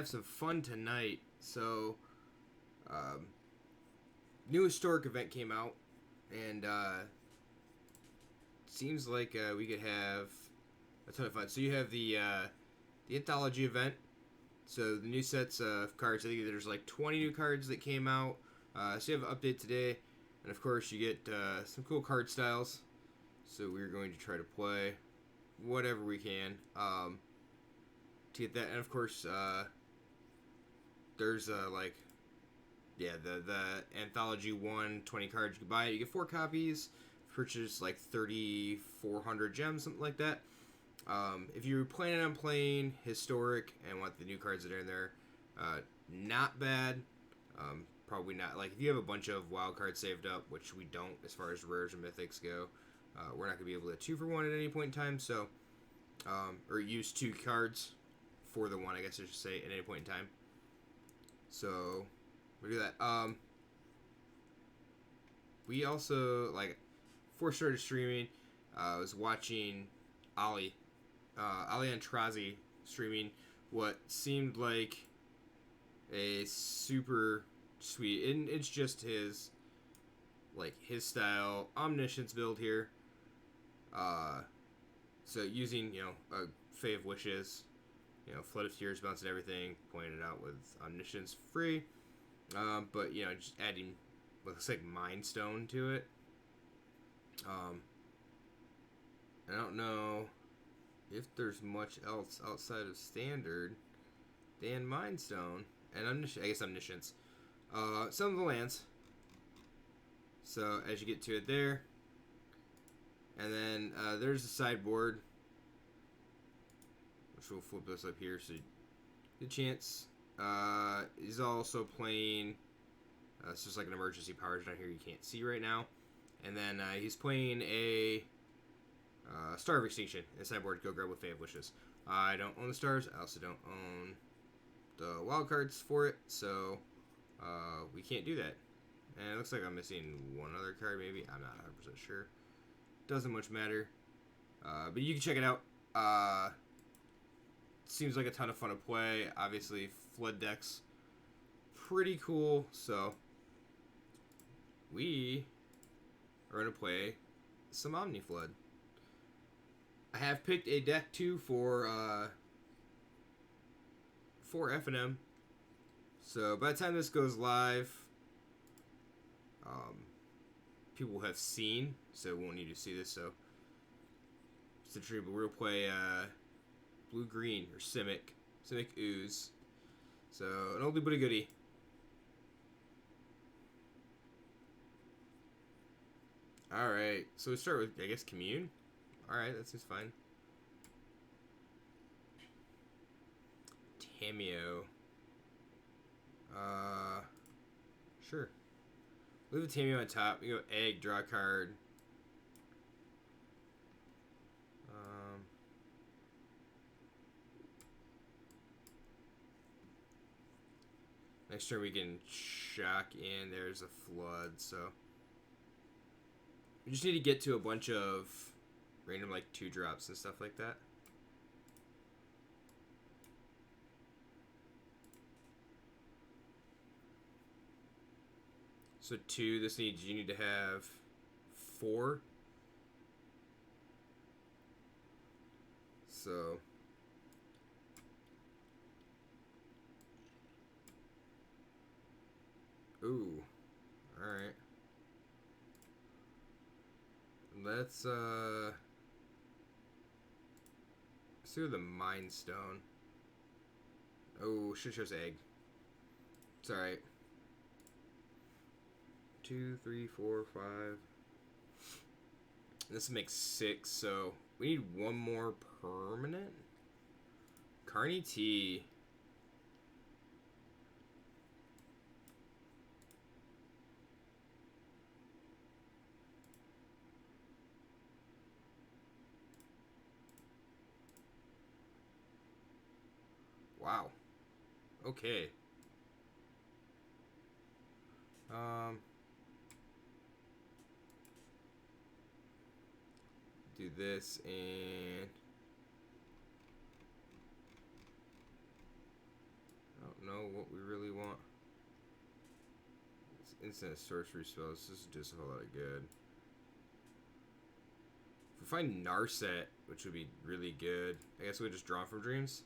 have some fun tonight. So, new historic event came out, and seems like we could have a ton of fun. So you have the anthology event. So the new sets of cards. I think there's like 20 new cards that came out. So you have an update today, and of course you get some cool card styles. So we're going to try to play whatever we can to get that, and of course there's the anthology 20 cards. You can buy it. You get 4 copies. Purchase like 3,400 gems, something like that. If you're planning on playing historic and want the new cards that are in there, not bad. Probably not. Like if you have a bunch of wild cards saved up, which we don't as far as rares and mythics go, we're not gonna be able to 2 for 1 at any point in time. So, or use 2 cards for the 1, I guess I should say, at any point in time. So we do that. We also, like, before I started streaming, I was watching Ali Antrazi streaming what seemed like a super sweet, and it's just his style omniscience build here. So using, a Fae of Wishes, Flood of Tears, bouncing everything, pointing it out with omniscience free, but just adding what looks like Mind Stone to it. I don't know if there's much else outside of standard than Mind Stone and Omniscience. Some of the lands. So as you get to it there, and then there's the sideboard, which we'll flip this up here. So good chance. He's also playing. It's just like an emergency powers down here you can't see right now, and then he's playing a Star of Extinction. And sideboard, go grab with Fae of Wishes. I don't own the stars. I also don't own the wild cards for it, so we can't do that. And it looks like I'm missing one other card, maybe. I'm not 100% sure. Doesn't much matter. But you can check it out. Seems like a ton of fun to play. Obviously, flood decks, pretty cool. So we are going to play some Omni Flood. I have picked a deck too for FNM. So by the time this goes live, people will have seen, so we won't need to see this. So it's a tree, but we'll play blue green or Simic Ooze. So an oldie but a goodie. All right, so we start with, I guess, Commune. All right, that seems fine. Tameo. Sure. Leave the Tameo on top. We go egg, draw a card. Next turn we can shock in. There's a flood, so we just need to get to a bunch of random 2-drops and stuff like that. So 2, you need to have 4. So ooh. Alright. Let's do the Mind Stone. Oh, should chose egg. It's alright. 2, 3, 4, 5. This makes 6, so we need one more permanent. Carney T. Wow. Okay. Do this and know what we really want. It's instant sorcery spells. This is just a whole lot of good. If we find Narset, which would be really good, I guess we just draw from dreams.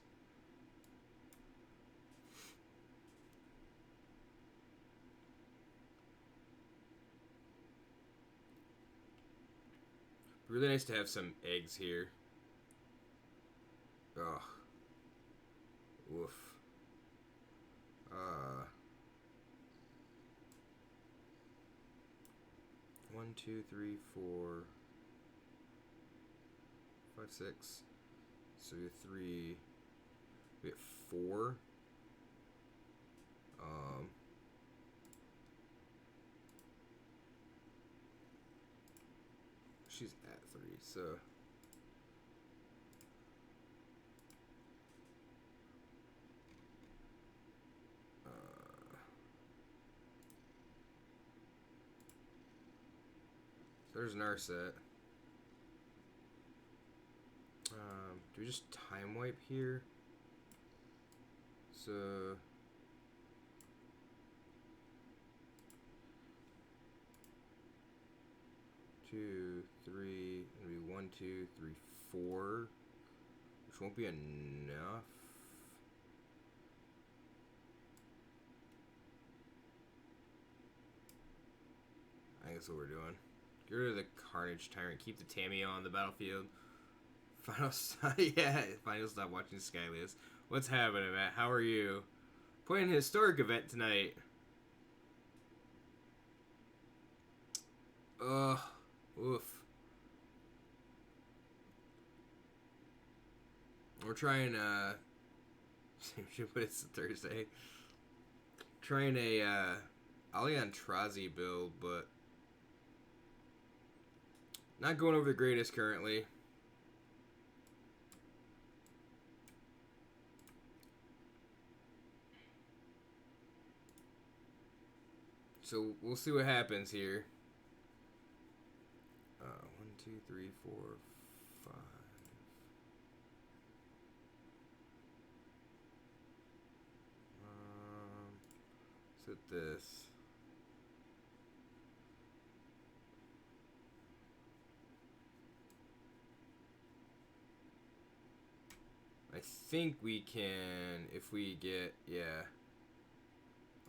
Really nice to have some eggs here. Ugh. Woof. 1, 2, 3, 4, 5, 6. So we have 3. We have 4. She's at 3, so there's Narset. Do we just time wipe here? So 2, 3, maybe 1, 2, 3, 4, which won't be enough. I think that's what we're doing. Get rid of the Carnage Tyrant. Keep the Tamiyo on the battlefield. Final stop. Yeah, final stop watching Skylius. What's happening, Matt? How are you? Playing a historic event tonight. Ugh. Oof. We're trying, but it's Thursday. Trying a, Aliantrazi build, but not going over the greatest currently. So we'll see what happens here. 1, 2, 3, 4, 5. Set this. I think we can, if we get, yeah,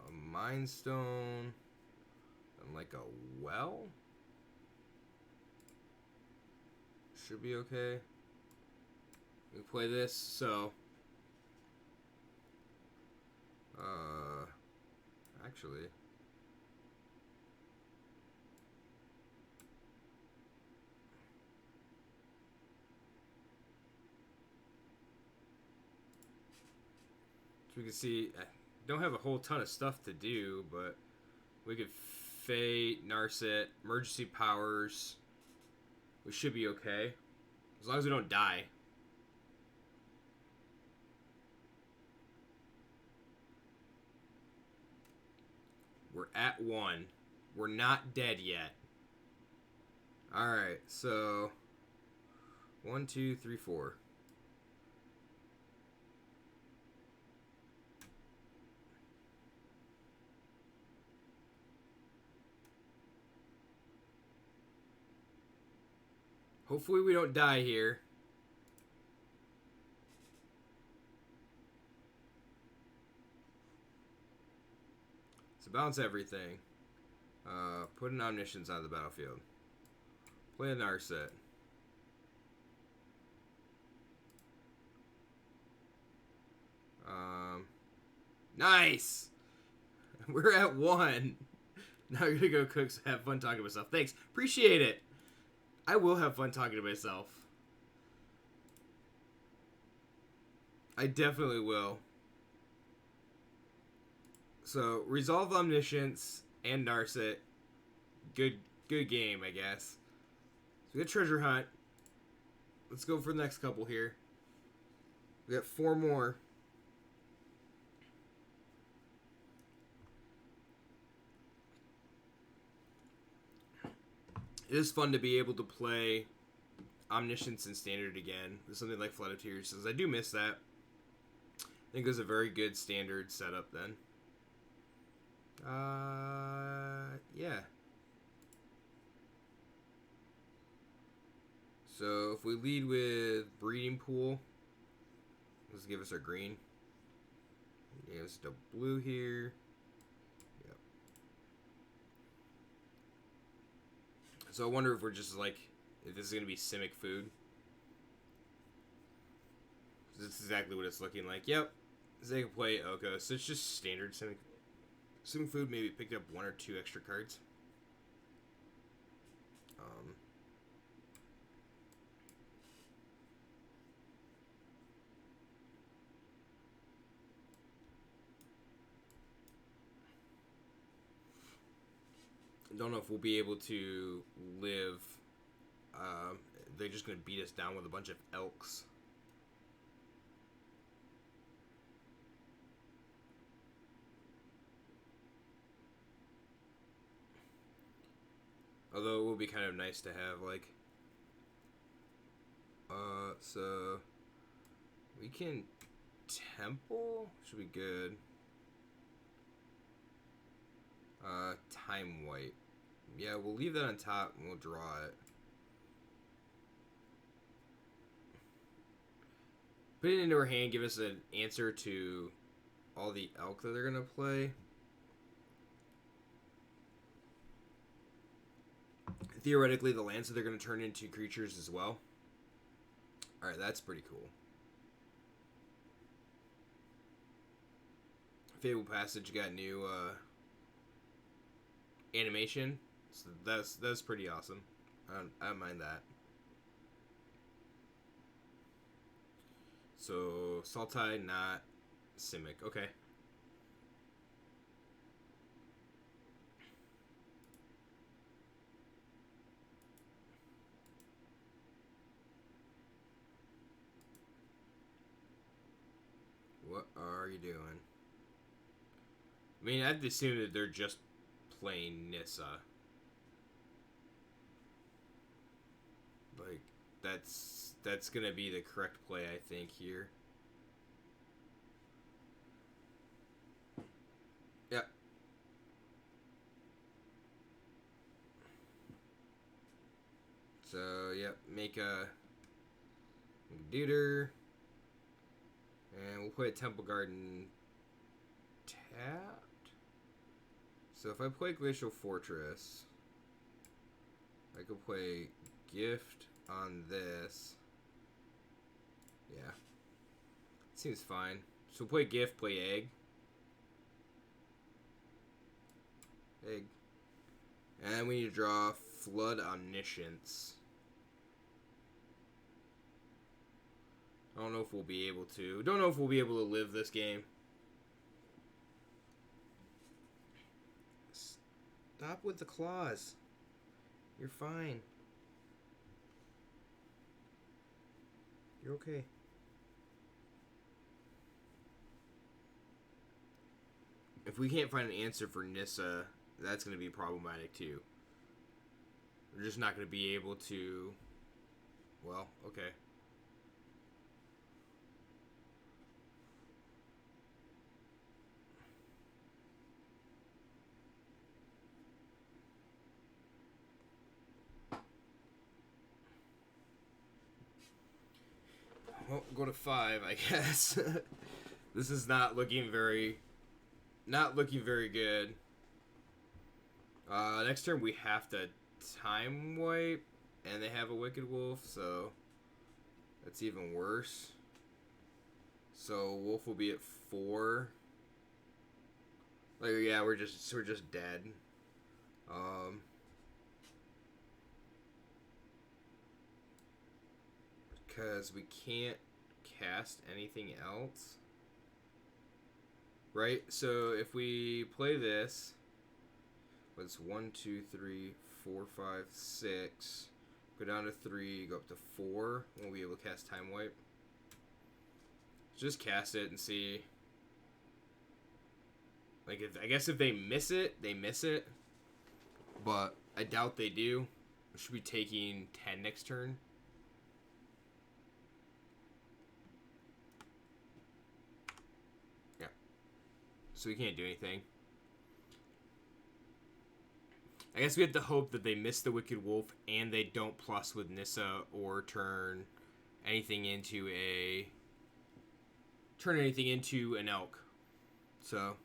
a Mind Stone and like a well, should be okay. We play this, so actually so we can see I don't have a whole ton of stuff to do, but we could Fate, Narset, emergency powers. We should be okay. As long as we don't die. We're at 1. We're not dead yet. Alright, so 1, 2, 3, 4. Hopefully we don't die here. So balance everything. Put an Omniscience on the battlefield. Play a Narset. Nice! We're at 1. Now you're gonna go cook, so have fun talking to myself. Thanks. Appreciate it. I will have fun talking to myself. I definitely will. So, Resolve Omniscience and Narset. Good game, I guess. So we got Treasure Hunt. Let's go for the next couple here. We got 4 more. It is fun to be able to play Omniscience in Standard again. There's something like Flood of Tears, because I do miss that. think it was a very good standard setup then. Yeah. So if we lead with Breeding Pool, let's give us our green. Give us the blue here. Yep. So I wonder if we're just like, if this is gonna be Simic food. This is exactly what it's looking like. Yep. So they can play Oko. So it's just standard Simic. Simic food, maybe picked up 1 or 2 extra cards. Don't know if we'll be able to live. They're just going to beat us down with a bunch of elks. Although it will be kind of nice to have, like... so... We can... Temple? Should be good. Time White. Yeah, we'll leave that on top and we'll draw it. Put it into our hand, give us an answer to all the elk that they're going to play. Theoretically, the lands that they're going to turn into creatures as well. Alright, that's pretty cool. Fable Passage got new animation. So that's pretty awesome. I don't mind that. So Sultai, not Simic. Okay. What are you doing? I mean, I'd assume that they're just playing Nissa. Like, that's gonna be the correct play, I think, here. Yep. So, yep, make a Deuter. And we'll play a Temple Garden tapped. So if I play Glacial Fortress, I could play Gift on this. Yeah. Seems fine. So play Gift, play Egg. Egg. And we need to draw Flood Omniscience. I don't know if we'll be able to. Don't know if we'll be able to live this game. Stop with the claws. You're fine. You're okay. If we can't find an answer for Nissa, that's going to be problematic too. We're just not going to be able to... Well, okay. Well, go to 5, I guess. This is not looking very good. Next turn we have to Time Wipe, and they have a Wicked Wolf, so that's even worse. So Wolf will be at 4. Like, yeah, we're just dead. Because we can't cast anything else. Right? So if we play this, what's 1, 2, 3, 4, 5, 6, go down to 3, go up to 4, we'll be able to cast Time Wipe. Just cast it and see. Like, I guess if they miss it, they miss it. But I doubt they do. We should be taking 10 next turn. so we can't do anything. I guess we have to hope that they miss the Wicked Wolf and they don't plus with Nissa or turn anything into an elk. So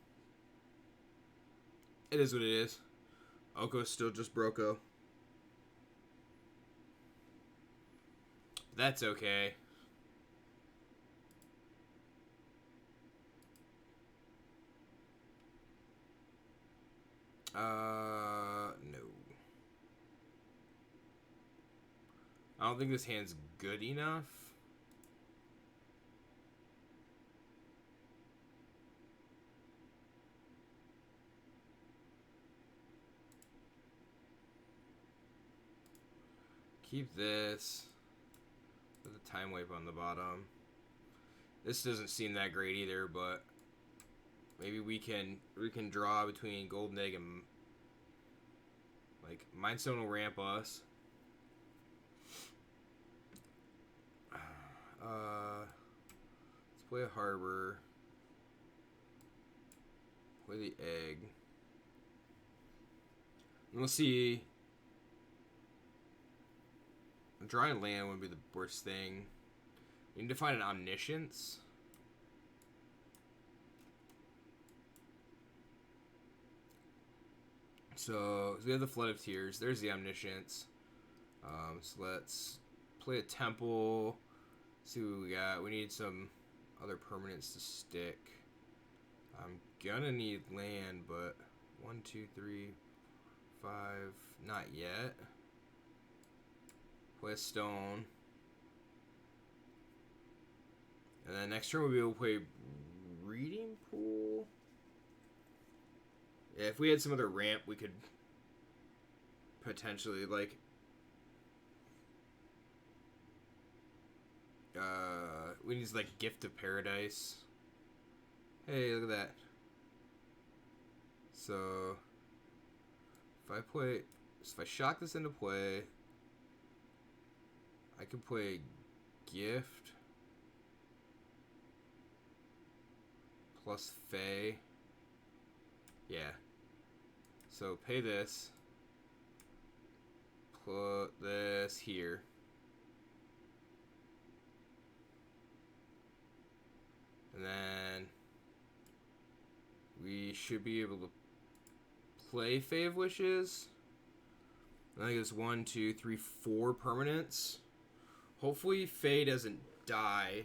it is what it is. Oko's still just Broko. That's okay. No. I don't think this hand's good enough. Keep this. Put the time wipe on the bottom. This doesn't seem that great either, but maybe we can draw between Golden Egg and like Mindstone will ramp us. Let's play a Harbor. Play the Egg. And we'll see. Drawing land wouldn't be the worst thing. We need to find an Omniscience. So we have the Flood of Tears. There's the Omniscience. So let's play a Temple. See what we got. We need some other permanents to stick. I'm gonna need land, but 1, 2, 3, 5. Not yet. Play a Stone. And then next turn we'll be able to play Reading Pool. Yeah, if we had some other ramp, we could potentially, like, we need, like, Gift of Paradise. Hey, look at that. So, if I shock this into play, I can play Gift plus Fae. Yeah. So pay this. Put this here. And then we should be able to play Fae of Wishes. I think it's 1, 2, 3, 4 permanents. Hopefully Fae doesn't die.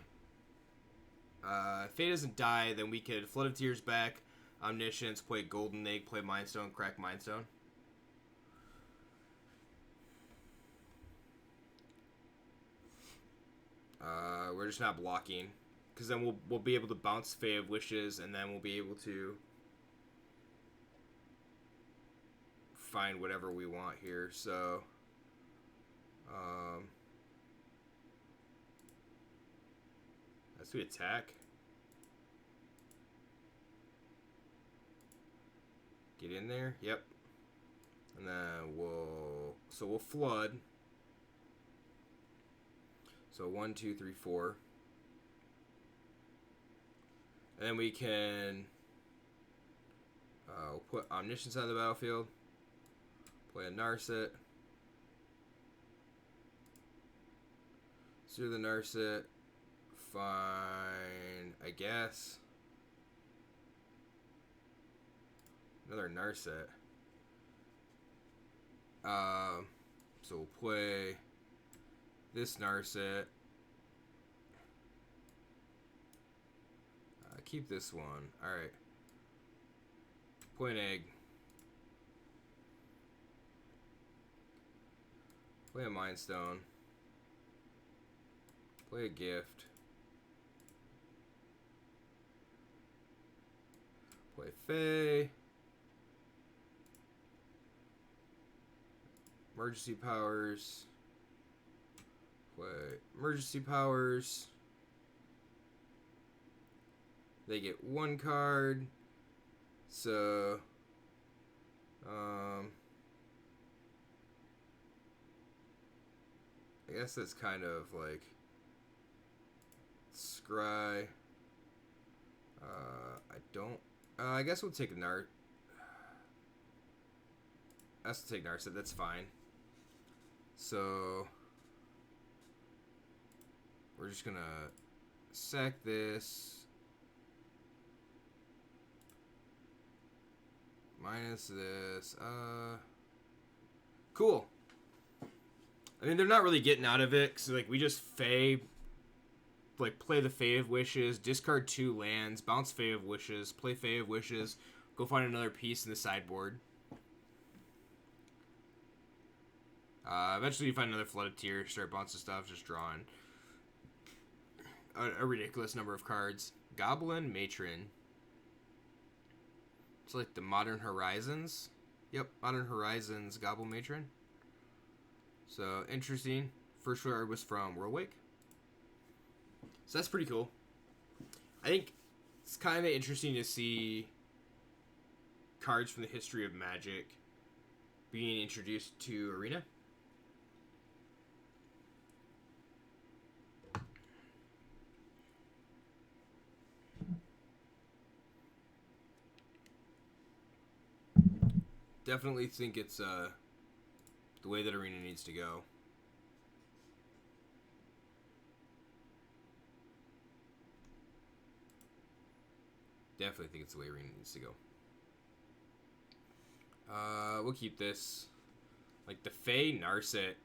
If Fae doesn't die, then we could Flood of Tears back, Omniscience, play Golden Egg, play Mindstone, crack Mindstone. We're just not blocking, because then we'll be able to bounce Fae of Wishes, and then we'll be able to find whatever we want here. So, let's do attack. Get in there. Yep. And then we'll flood. So 1, 2, 3, 4. And then we can we'll put Omniscience on the battlefield. Play a Narset. Steer the Narset. Fine, I guess. Another Narset. So we'll play this Narset. Keep this one. Alright. Play an Egg. Play a Mindstone. Play a Gift. Play Fae. Emergency Powers. Play Emergency Powers. They get 1 card. So, I guess that's kind of like Scry. I don't I guess we'll take Narset. Let's take Narset. That's fine. So we're just gonna sack this. Minus this. Cool. I mean, they're not really getting out of it, because, like, we just Fae, like, play the Fae of Wishes, discard 2 lands, bounce Fae of Wishes, play Fae of Wishes, go find another piece in the sideboard. Eventually you find another Flood of Tears, start bouncing stuff, just drawing a ridiculous number of cards. Goblin Matron. It's like the Modern Horizons. Yep, Modern Horizons Goblin Matron. So, interesting. First card was from Whirlwake. So that's pretty cool. I think it's kind of interesting to see cards from the history of Magic being introduced to Arena. Definitely think it's the way that Arena needs to go. Definitely think it's the way Arena needs to go. We'll keep this. Like the Fae Narset.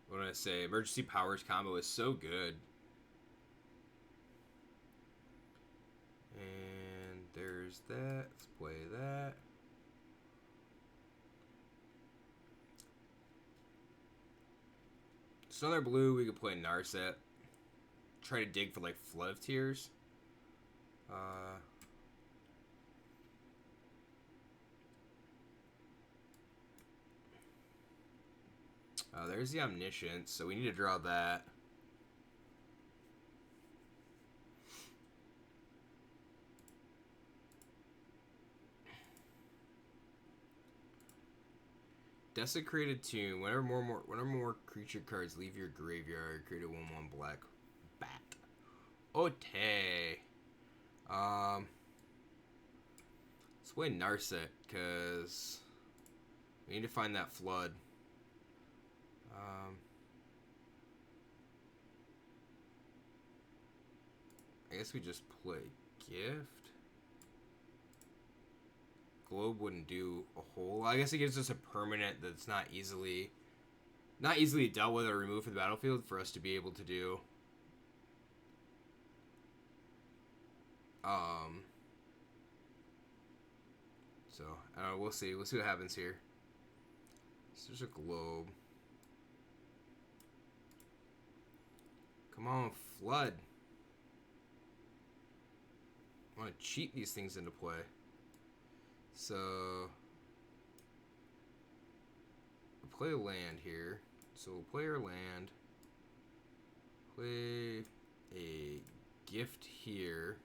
What did I say? Emergency Powers combo is so good. And there's that. Let's play that. So another blue, we could play Narset. Try to dig for like Flood of Tears. There's the Omniscience, so we need to draw that. Desecrated Tomb. Whenever more creature cards leave your graveyard, create a 1/1 black bat. Okay. Let's play Narset, because we need to find that Flood. I guess we just play Gift. Globe wouldn't do a whole lot. I guess it gives us a permanent that's not easily dealt with or removed from the battlefield for us to be able to do. So we'll see. We'll see what happens here. So there's a Globe. Come on, Flood. I want to cheat these things into play. So we'll play a land here. So we'll play our land. Play a Gift here.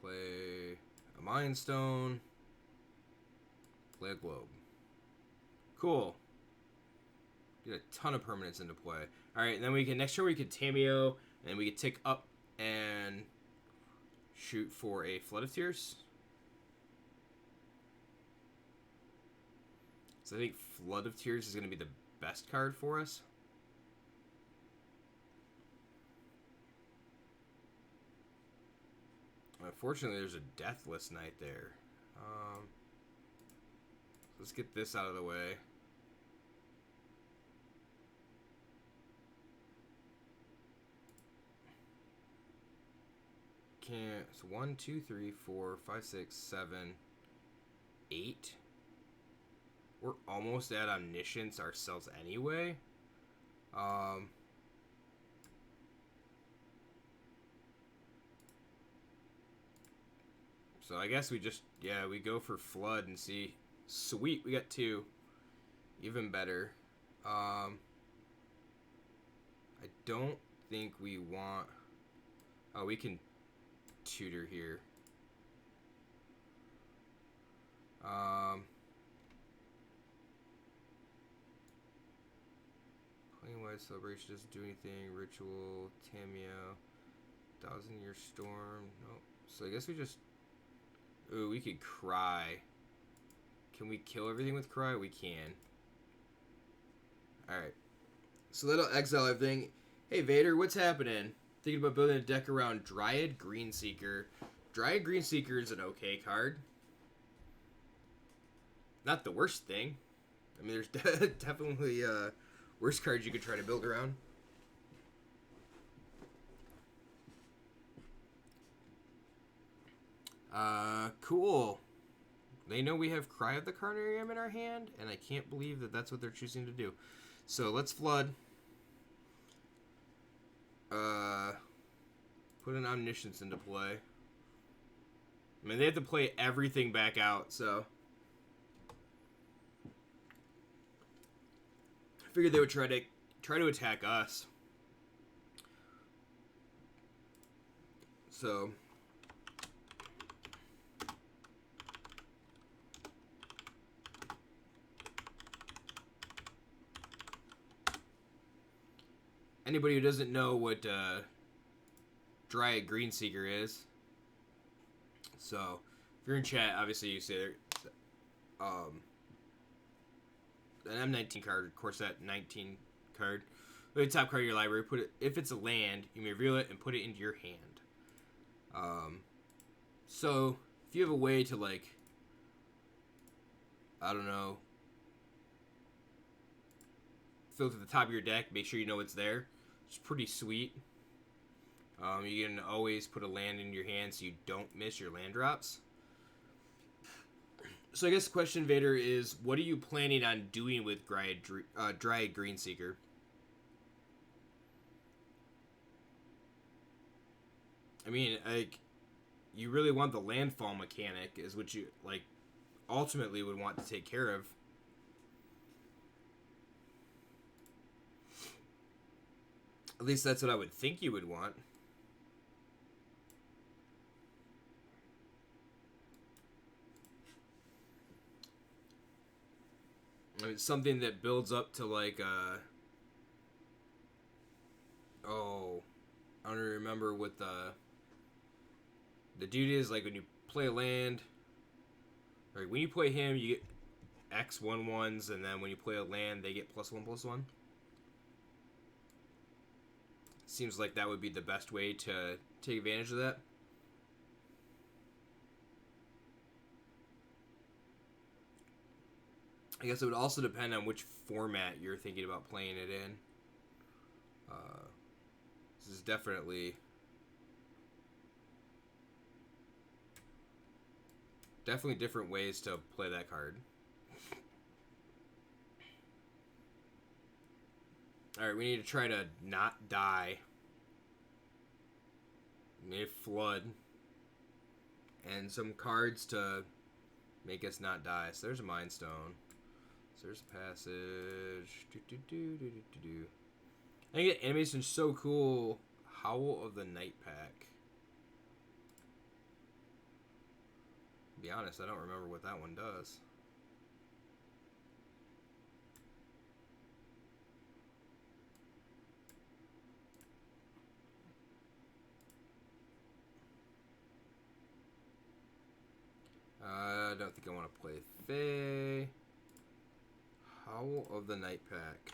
Play a Mind Stone. Play a Globe. Cool. Get a ton of permanents into play. Alright, and then we can next turn we could Tameo, and we could tick up and shoot for a Flood of Tears. So I think Flood of Tears is going to be the best card for us. Unfortunately, there's a Deathless Knight there. Let's get this out of the way. So 1, 2, 3, 4, 5, 6, 7, 8. We're almost at Omniscience ourselves anyway. So I guess we just, we go for Flood and see. Sweet, we got 2. Even better. I don't think we want... Oh, we can tutor here. Celebration doesn't do anything. Ritual, Tameo, 1,000-Year Storm. No. So I guess we just... Ooh, we could Cry. Can we kill everything with Cry? We can. Alright. So that'll exile everything. Hey, Vader, what's happening? Thinking about building a deck around Dryad Greenseeker. Dryad Greenseeker is an okay card. Not the worst thing. I mean, there's definitely worse cards you could try to build around. Cool. They know we have Cry of the Carnarium in our hand, and I can't believe that that's what they're choosing to do. So let's flood. Put an Omniscience into play. I mean, they have to play everything back out, so... I figured they would try to attack us. So... Anybody who doesn't know what Dryad Greenseeker is, so if you're in chat, obviously you see an M19 card, of course that 19 card, the top card of your library. Put it, if it's a land, you may reveal it and put it into your hand. So if you have a way to, like, I don't know, filter the top of your deck, make sure you know it's there. It's pretty sweet. You can always put a land in your hand so you don't miss your land drops. So I guess the question, Vader, is what are you planning on doing with Dryad Greenseeker? I mean, like, you really want the landfall mechanic is what you, like, ultimately would want to take care of. At least that's what I would think you would want. I mean, something that builds up to, like, oh, I don't remember what the dude is. Like, when you play a land, like, when you play him, you get X 1/1s, and then when you play a land, they get +1/+1. Seems like that would be the best way to take advantage of that. I guess it would also depend on which format you're thinking about playing it in. This is definitely different ways to play that card. Alright, we need to try to not die. We need flood. And some cards to make us not die. So there's a Mind Stone. So there's a passage. I think the animation's so cool. Howl of the Night Pack. To be honest, I don't remember what that one does. I don't think I want to play Fae. Howl of the Night Pack.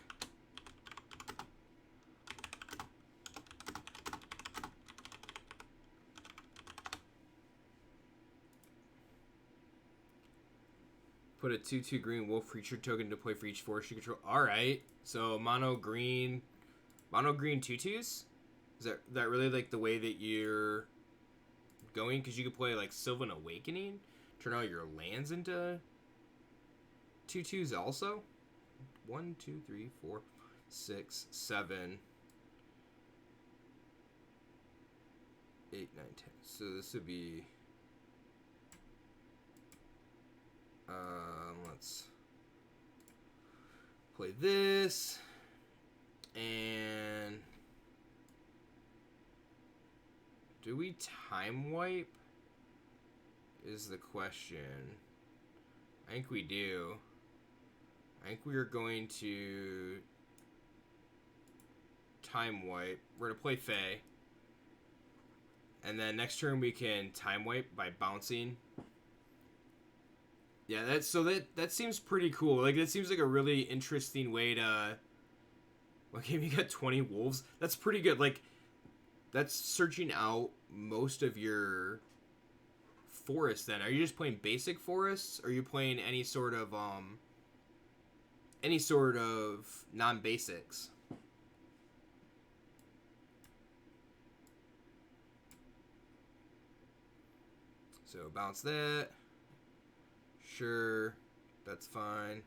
Put a 2/2 green wolf creature token to play for each force you control. Alright. So mono green 2/2s? Is that really like the way that you're going? Because you could play like Sylvan Awakening, turn all your lands into 2/2s also. 1, 2, 3, 4, 6, 7, 8, 9, 10. So this would be let's play this, and do we time wipe is the question. I think we do. I think we are going to time wipe. We're going to play Fae. And then next turn we can time wipe by bouncing. Yeah, that seems pretty cool. Like, that seems like a really interesting way to... Okay, we got 20 wolves. That's pretty good. Like, that's searching out most of your forests then. Are you just playing basic forests? Or are you playing any sort of non-basics? So bounce that. Sure, that's fine.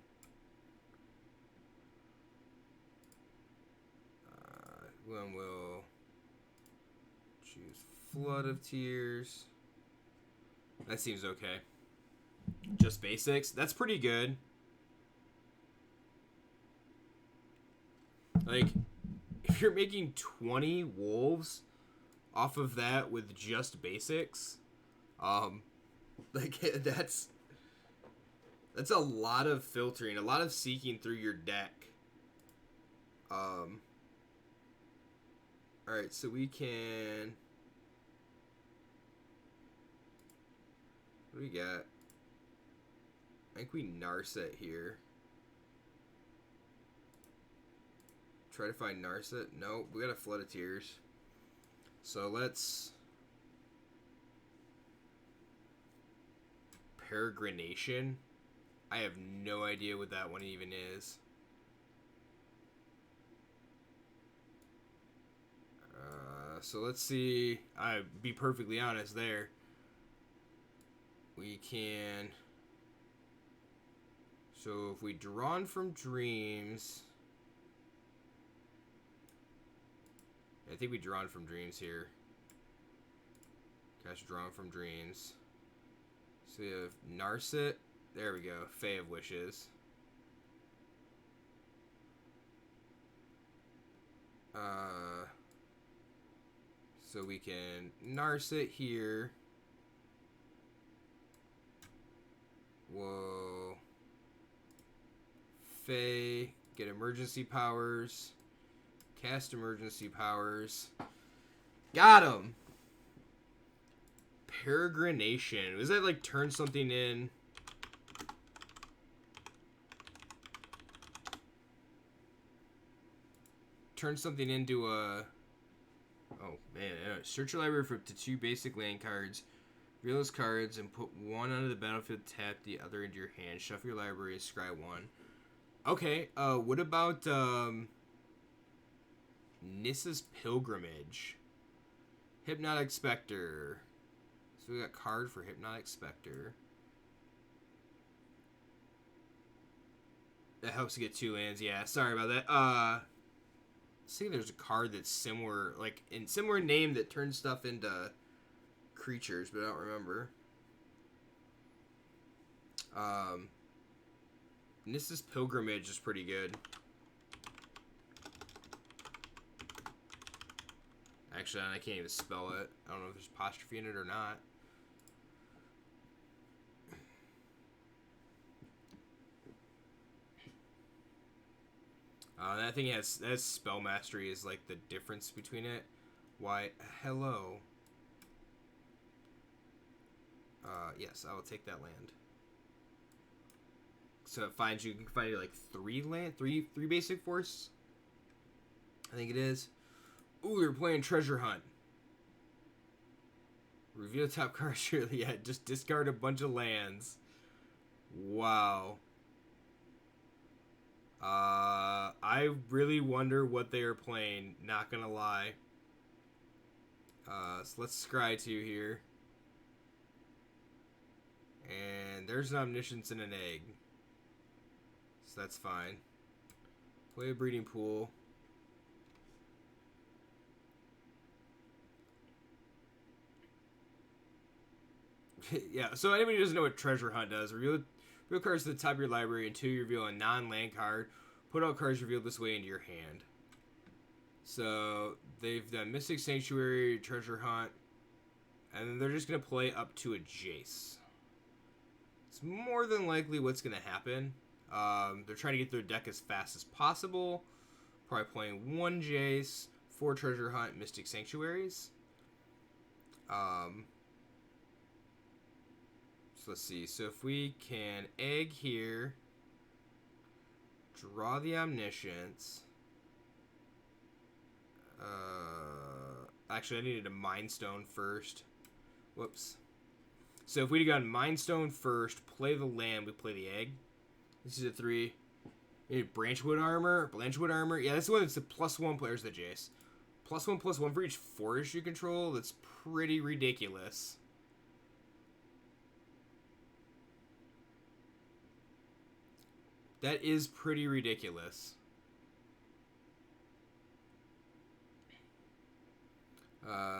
Then we'll choose Flood of Tears. That seems okay. Just basics. That's pretty good. Like, if you're making 20 wolves off of that with just basics, like, that's a lot of filtering, a lot of seeking through your deck. Alright, so we can... What do we got? I think we Narset here. Try to find Narset. No, we got a Flood of Tears. So let's... Peregrination. I have no idea what that one even is. So let's see. I'll be perfectly honest there. We can... So if we Drawn from Dreams... I think we Drawn from Dreams here. Cast Drawn from Dreams. So we have Narset. There we go. Fae of Wishes. So we can Narset here. Whoa. Fae. Get emergency powers. Cast emergency powers. Got him! Peregrination. Was that like turn something in? Turn something into a... Oh, man. Search your library for up to 2 basic land cards. Reveal those cards and put one onto the battlefield, tap the other into your hand. Shuffle your library and scry one. Okay, what about, Nissa's Pilgrimage? Hypnotic Spectre. So we got card for Hypnotic Spectre. That helps to get 2 lands. Yeah, sorry about that. See, there's a card that's similar, like, in similar name that turns stuff into creatures, but I don't remember. Nissa's Pilgrimage is pretty good. Actually, I can't even spell it. I don't know if there's apostrophe in it or not. That thing has spell mastery is like the difference between it. Why, hello. Yes, I will take that land. So it finds you can find like 3 basic force. I think it is. Ooh, they're playing Treasure Hunt. Reveal the top card. Surely, yeah. Just discard a bunch of lands. Wow. I really wonder what they are playing. Not gonna lie. So let's scry 2 here. And there's an Omniscience and an egg. So that's fine. Play a Breeding Pool. Yeah, so anybody who doesn't know what Treasure Hunt does, reveal cards to the top of your library, and 2, you reveal a non-land card. Put all cards revealed this way into your hand. So they've done Mystic Sanctuary, Treasure Hunt, and then they're just going to play up to a Jace. It's more than likely what's going to happen. They're trying to get their deck as fast as possible. Probably playing 1 Jace. 4 Treasure Hunt Mystic Sanctuaries. So let's see. So if we can egg here, draw the Omniscience. Actually, I needed a Mind Stone first. Whoops. So if we'd have gotten Mind Stone first, play the land, we play the egg. This is a 3. You need Branchwood Armor. Yeah, that's the one that's the +1 players, the Jace. +1/+1 for each forest you control. That's pretty ridiculous. That is pretty ridiculous.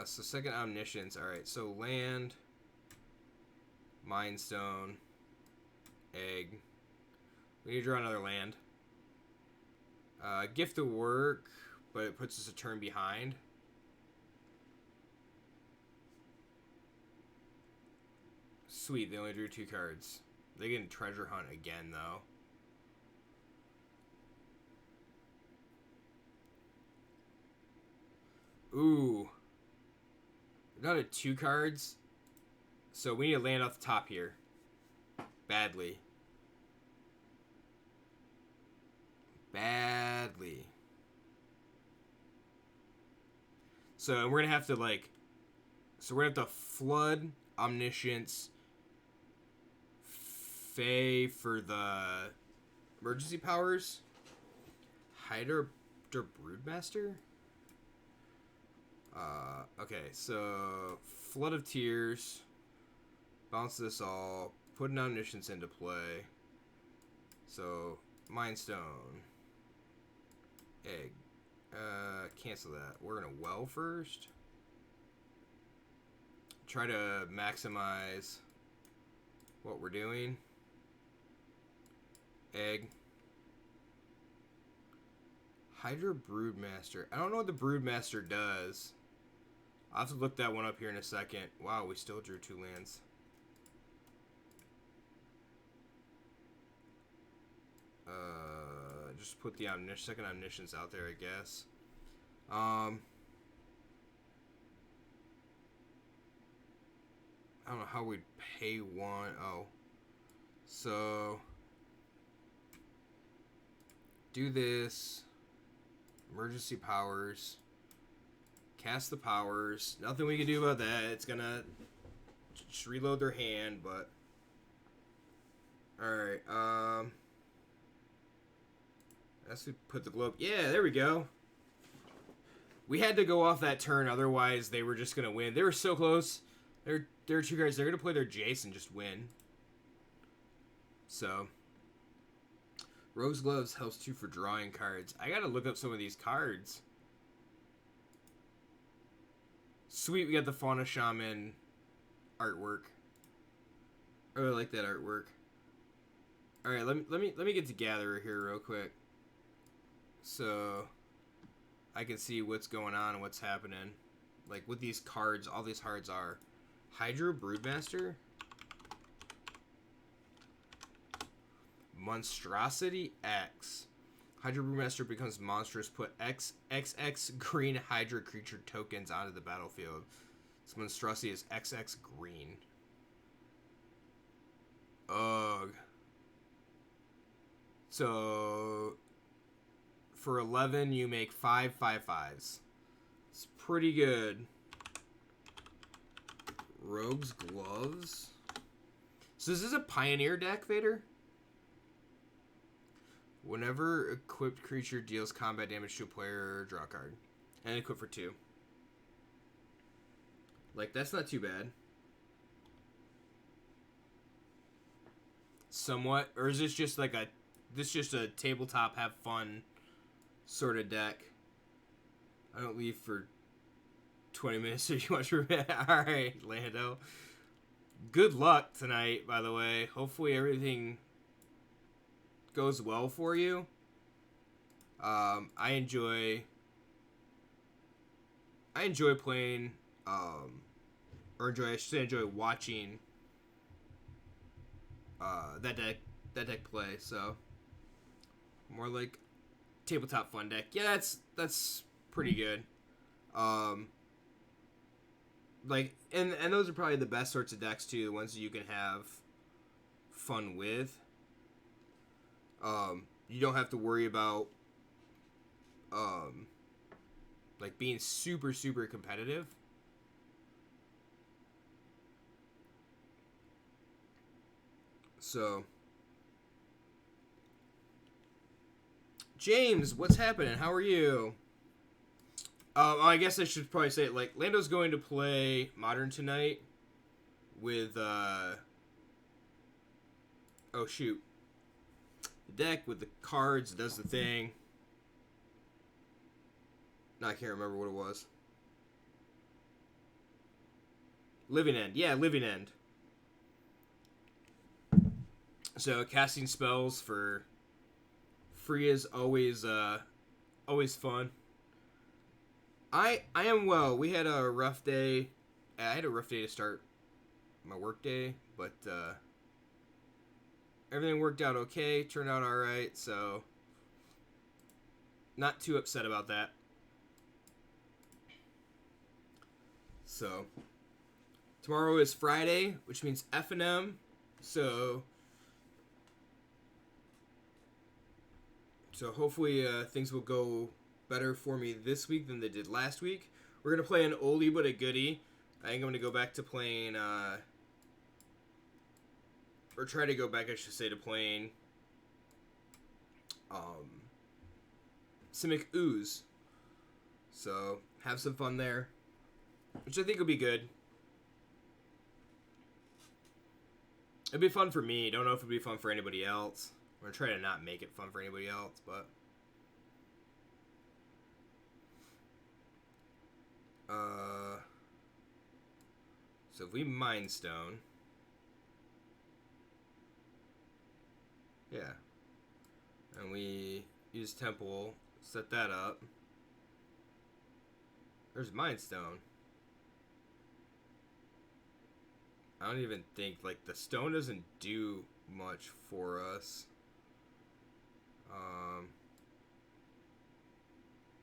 So second Omniscience. Alright, so land, Mind Stone, egg. We need to draw another land. Gift to work, but it puts us a turn behind. Sweet, they only drew 2 cards. They get Treasure Hunt again, though. Ooh. Down to 2 cards. So we need to land off the top here. Badly. So we're gonna have to we're gonna have to flood Omniscience, Fae for the emergency powers, Hydra Broodmaster. Okay, so Flood of Tears, bounce this all, put an Omniscience into play. So Mind Stone, egg. Cancel that. We're gonna well first. Try to maximize what we're doing. Egg. Hydra Broodmaster. I don't know what the Broodmaster does. I'll have to look that one up here in a second. Wow, we still drew 2 lands. Just put the second Omniscience out there, I guess. I don't know how we'd pay 1. Oh. So do this. Emergency powers. Cast the powers. Nothing we can do about that. It's gonna just reload their hand, but alright, let's put the globe. Yeah, there we go. We had to go off that turn, otherwise they were just gonna win. They were so close. They're 2 cards. They're gonna play their Jace and just win. So Rogue's Gloves helps too for drawing cards. I gotta look up some of these cards. Sweet, we got the Fauna Shaman artwork. I really like that artwork. All right, let me get to Gatherer here real quick, so I can see what's going on and what's happening. Like with these cards, all these cards are Hydra Broodmaster, Monstrosity X. Hydra Brewmaster becomes monstrous. Put XX green Hydra creature tokens onto the battlefield. This monstrosity is XX green. Ugh. So for 11, you make 5 5/5s. It's pretty good. Rogue's Gloves. So is this a Pioneer deck, Vader? Whenever equipped creature deals combat damage to a player, draw a card. And equip for 2. Like, that's not too bad. Somewhat. Or is this just like a tabletop have fun sort of deck? I don't leave for 20 minutes so you watch for Alright, Lando. Good luck tonight, by the way. Hopefully everything goes well for you. I enjoy playing, I should enjoy watching that deck play. So more like tabletop fun deck. Yeah, that's pretty good. Like, and those are probably the best sorts of decks too, the ones that you can have fun with. You don't have to worry about like being super super competitive. So, James, what's happening? How are you? I guess I should probably say, like, Lando's going to play Modern tonight with, oh shoot. The deck with the cards does the thing. No, I can't remember what it was. Living End. Yeah, Living End. So, casting spells for free is always fun. I am well. We had a rough day. I had a rough day to start my work day, but everything worked out okay. Turned out all right, so not too upset about that. So tomorrow is Friday, which means FNM. So hopefully things will go better for me this week than they did last week. We're going to play an oldie but a goodie. I think I'm going to go back to playing, or try to go back, I should say, to playing Simic Ooze. So, have some fun there, which I think will be good. It'll be fun for me. Don't know if it'll be fun for anybody else. I'm going to try to not make it fun for anybody else, but... So if we Mind Stone, yeah, and we use Temple, set that up. There's Mind Stone. I don't even think, like, the stone doesn't do much for us.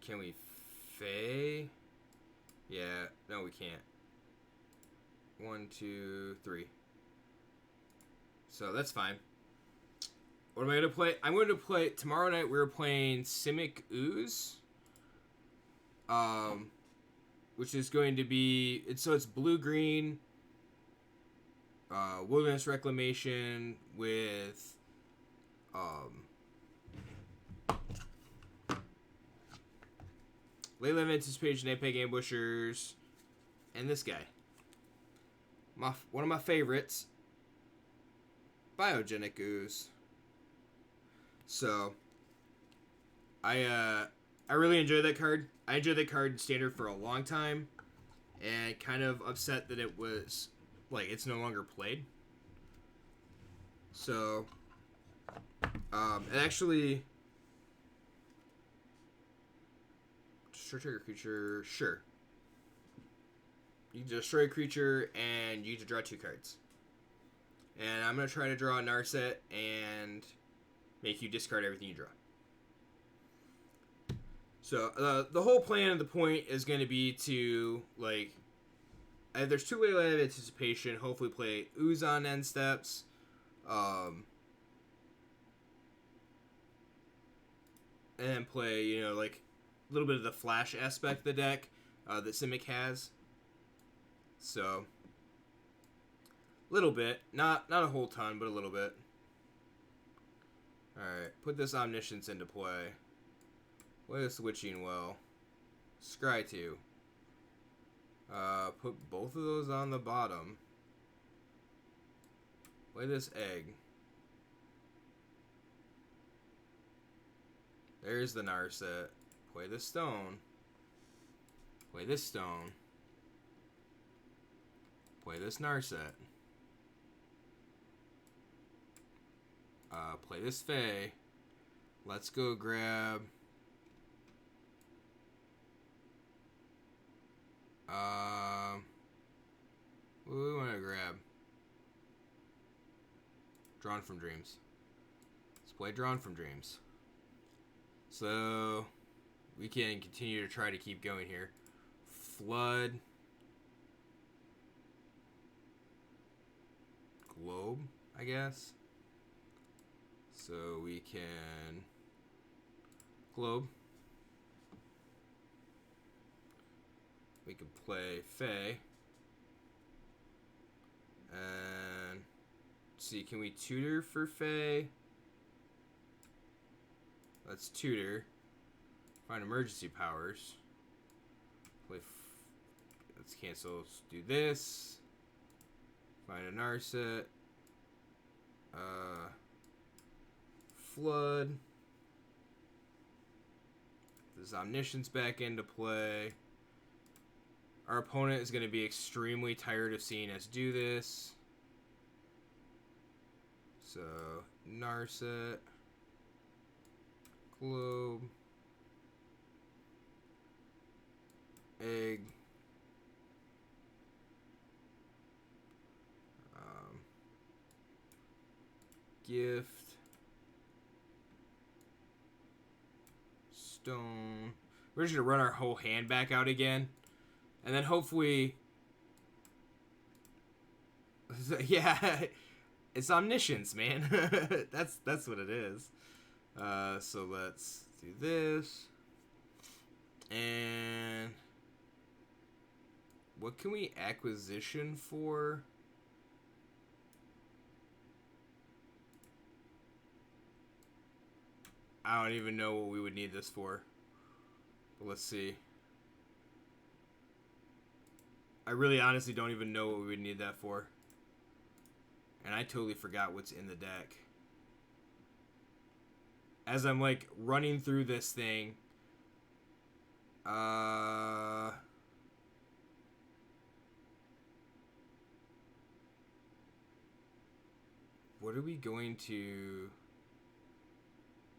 Can we Fey? Yeah, no, we can't. 1, 2, 3. So that's fine. What am I going to play? I'm going to play... Tomorrow night we're playing Simic Ooze. Which is going to be... So it's blue-green. Wilderness Reclamation with... Layla of Anticipation, Apex Ambushers, and this guy. One of my favorites, Biogenic Ooze. So, I really enjoy that card. I enjoyed that card in Standard for a long time, and kind of upset that it was, like, it's no longer played. So, it actually... Destroy trigger creature, sure. You can destroy a creature and you get to draw 2 cards. And I'm going to try to draw a Narset and make you discard everything you draw. So the whole plan of the point is going to be to, like, there's 2 Layla of Anticipation, hopefully play Ooze on end steps. And then play, you know, like, a little bit of the flash aspect of the deck that Simic has. So, a little bit. Not a whole ton, but a little bit. Alright, put this Omniscience into play. Play this Witching Well. Scry 2. Put both of those on the bottom. Play this Egg. There's the Narset. Play this Stone. Play this Stone. Play this Narset. Play this Fey. Let's go grab... what do we want to grab? Drawn from Dreams. Let's play Drawn from Dreams. So, we can continue to try to keep going here. flood. Globe, I guess. So we can globe. We can play Fae. And see, can we tutor for Fae? Let's tutor. Find emergency powers. Let's cancel. Let's do this. Find a Narset. Flood. This Omniscience back into play. Our opponent is going to be extremely tired of seeing us do this. So, Narset. Globe. Egg. Gift. Stone. We're just going to run our whole hand back out again. And then hopefully... yeah, it's Omniscience, man. that's what it is. So let's do this. And... what can we acquisition for? I don't even know what we would need this for. But let's see. I really honestly don't even know what we would need that for. And I totally forgot what's in the deck. As I'm like running through this thing. What are we going to...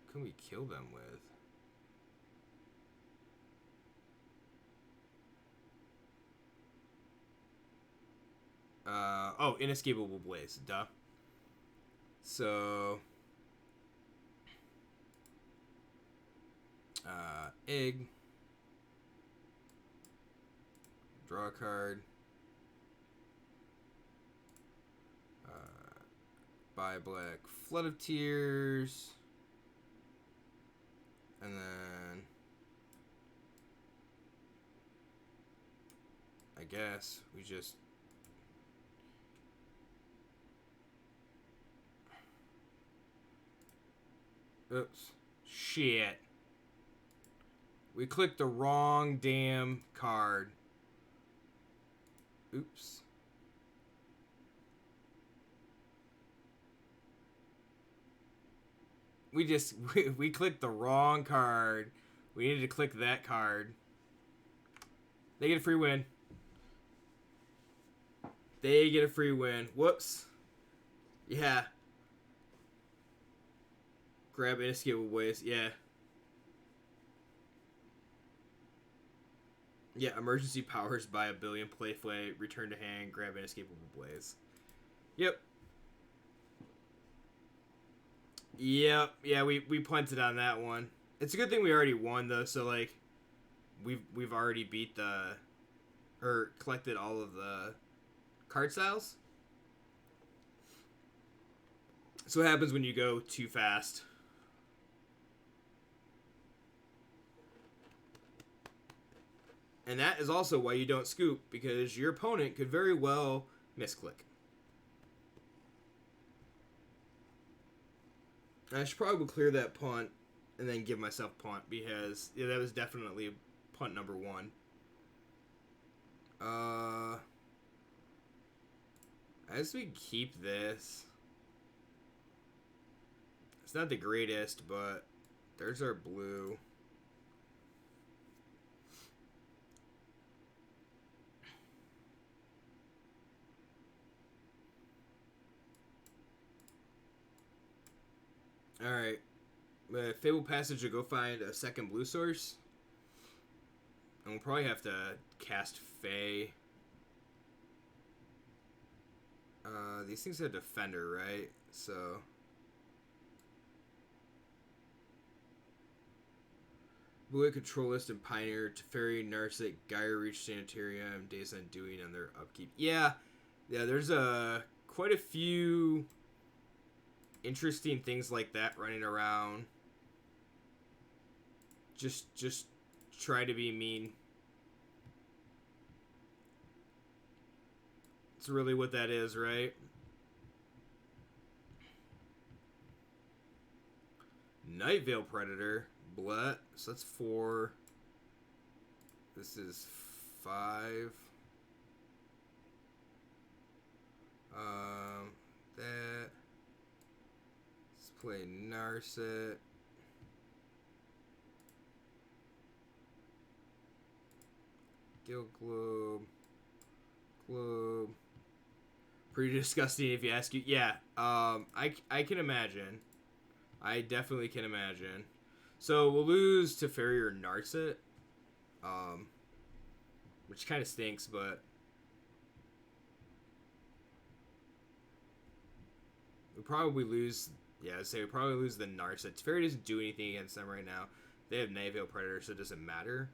what can we kill them with? Oh, Inescapable Blaze, duh. So, egg, draw a card, buy black, Flood of Tears, and then I guess we just oops. Shit. We clicked the wrong damn card. Oops. We clicked the wrong card. We needed to click that card. They get a free win. They get a free win. Whoops. Yeah. Grab Inescapable Blaze. Yeah. Yeah, emergency powers, buy a billion, play Flay, return to hand, grab Inescapable Blaze. Yep. Yep. Yeah, we punted on that one. It's a good thing we already won though, so like we've already beat the or collected all of the card styles. So what happens when you go too fast? And that is also why you don't scoop, because your opponent could very well misclick. I should probably clear that punt and then give myself punt, because yeah, that was definitely punt number one. As we keep this, it's not the greatest, but there's our blue. Alright. Fable Passage will go find a second blue source. And we'll probably have to cast Fae. These things have Defender, right? So... Blue Control List and Pioneer, Teferi, Narset, Gyre Reach, Sanitarium, Days Undoing on their upkeep. Yeah, there's quite a few interesting things like that running around. Just try to be mean. It's really what that is, right? Night Veil Predator. Blah. So that's 4. This is 5. That. Let's play Narset. Guild Globe. Pretty disgusting if you ask you. Yeah, I can imagine. I definitely can imagine. So we'll lose to Teferi or Narset. Which kind of stinks, but we probably lose. Yeah, I'd say we probably lose the Narset. Teferi doesn't do anything against them right now. They have Night Veil Predator, so it doesn't matter.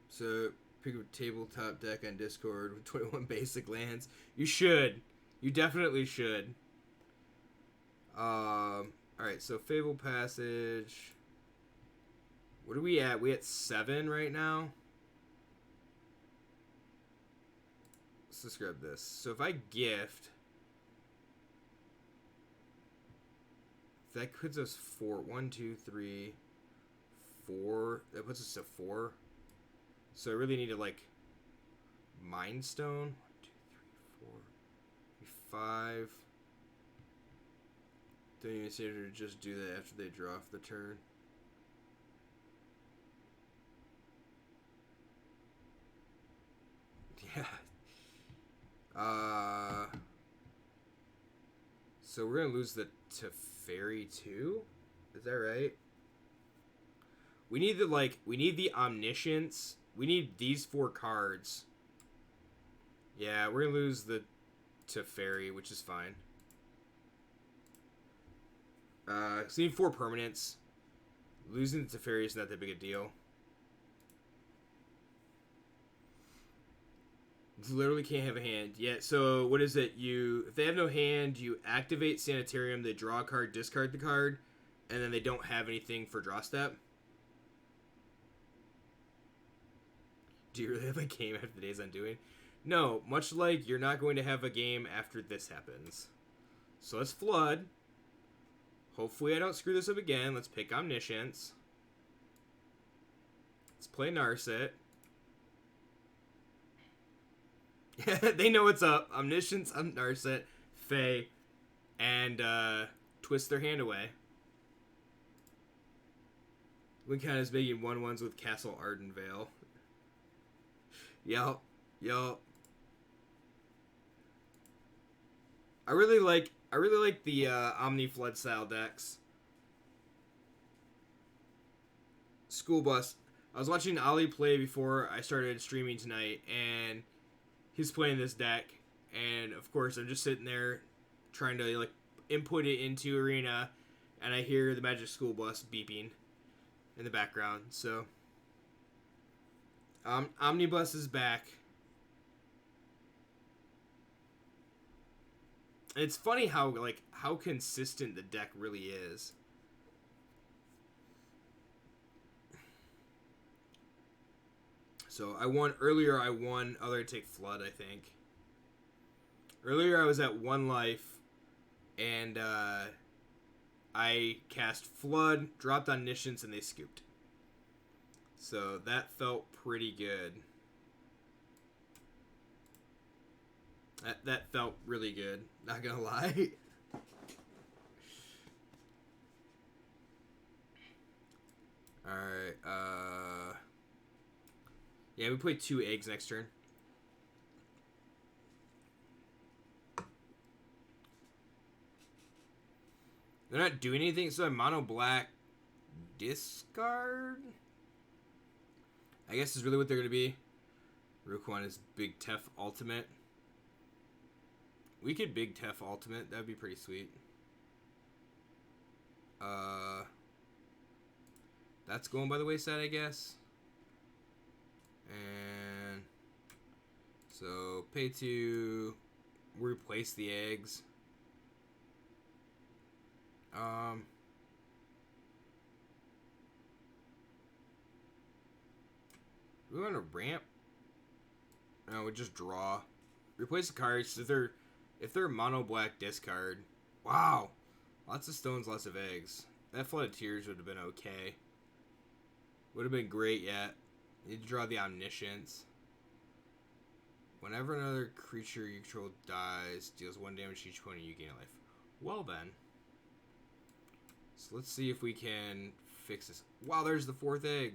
So pick up a tabletop deck on Discord with 21 basic lands. You should. You definitely should. Alright, so Fable Passage. What are we at? We at 7 right now? Let's just grab this. So if I gift, that puts us 4. 1, 2, 3, 4. That puts us to 4. So I really need to, like, Mind Stone. 1, 2, 3, 4, 5. Don't even see her to just do that after they draw off the turn. Yeah. So we're gonna lose the Teferi too? Is that right? We need the Omniscience. We need these 4 cards. Yeah, we're gonna lose the Teferi, which is fine. So we need 4 permanents. Losing the Teferi is not that big a deal. Literally can't have a hand. Yeah, so what is it? If they have no hand, you activate Sanitarium, they draw a card, discard the card, and then they don't have anything for draw step. Do you really have a game after the Days Undoing? No, much like you're not going to have a game after this happens. So let's Flood. Hopefully I don't screw this up again. Let's pick Omniscience. Let's play Narset. They know what's up. Omniscience, Narset, Fae, and twist their hand away. Wincon is making 1/1s with Castle Ardenvale. Yup. I really like the Omni Flood style decks. School Bus. I was watching Ollie play before I started streaming tonight, and he's playing this deck, and of course I'm just sitting there trying to like input it into Arena, and I hear the Magic School Bus beeping in the background. So Omnibus is back. And it's funny how consistent the deck really is. So I won other take Flood, I think. Earlier I was at 1 life, and I cast Flood, dropped Omniscience, and they scooped. So that felt pretty good. That felt really good, not gonna lie. Alright, yeah, we play 2 eggs next turn. They're not doing anything, so I'm mono black discard? I guess is really what they're going to be. Rookwan is Big Tef Ultimate. We could Big Tef Ultimate. That would be pretty sweet. That's going by the wayside, I guess. And so pay to replace the eggs. We want to ramp. No, we just draw. Replace the cards. If they're mono black, discard. Wow, lots of stones, lots of eggs. That Flood of Tears would have been okay. Would have been great yet. Need to draw the Omniscience. Whenever another creature you control dies, deals 1 damage to each opponent, you gain life. Well then. So let's see if we can fix this. Wow, there's the 4th egg.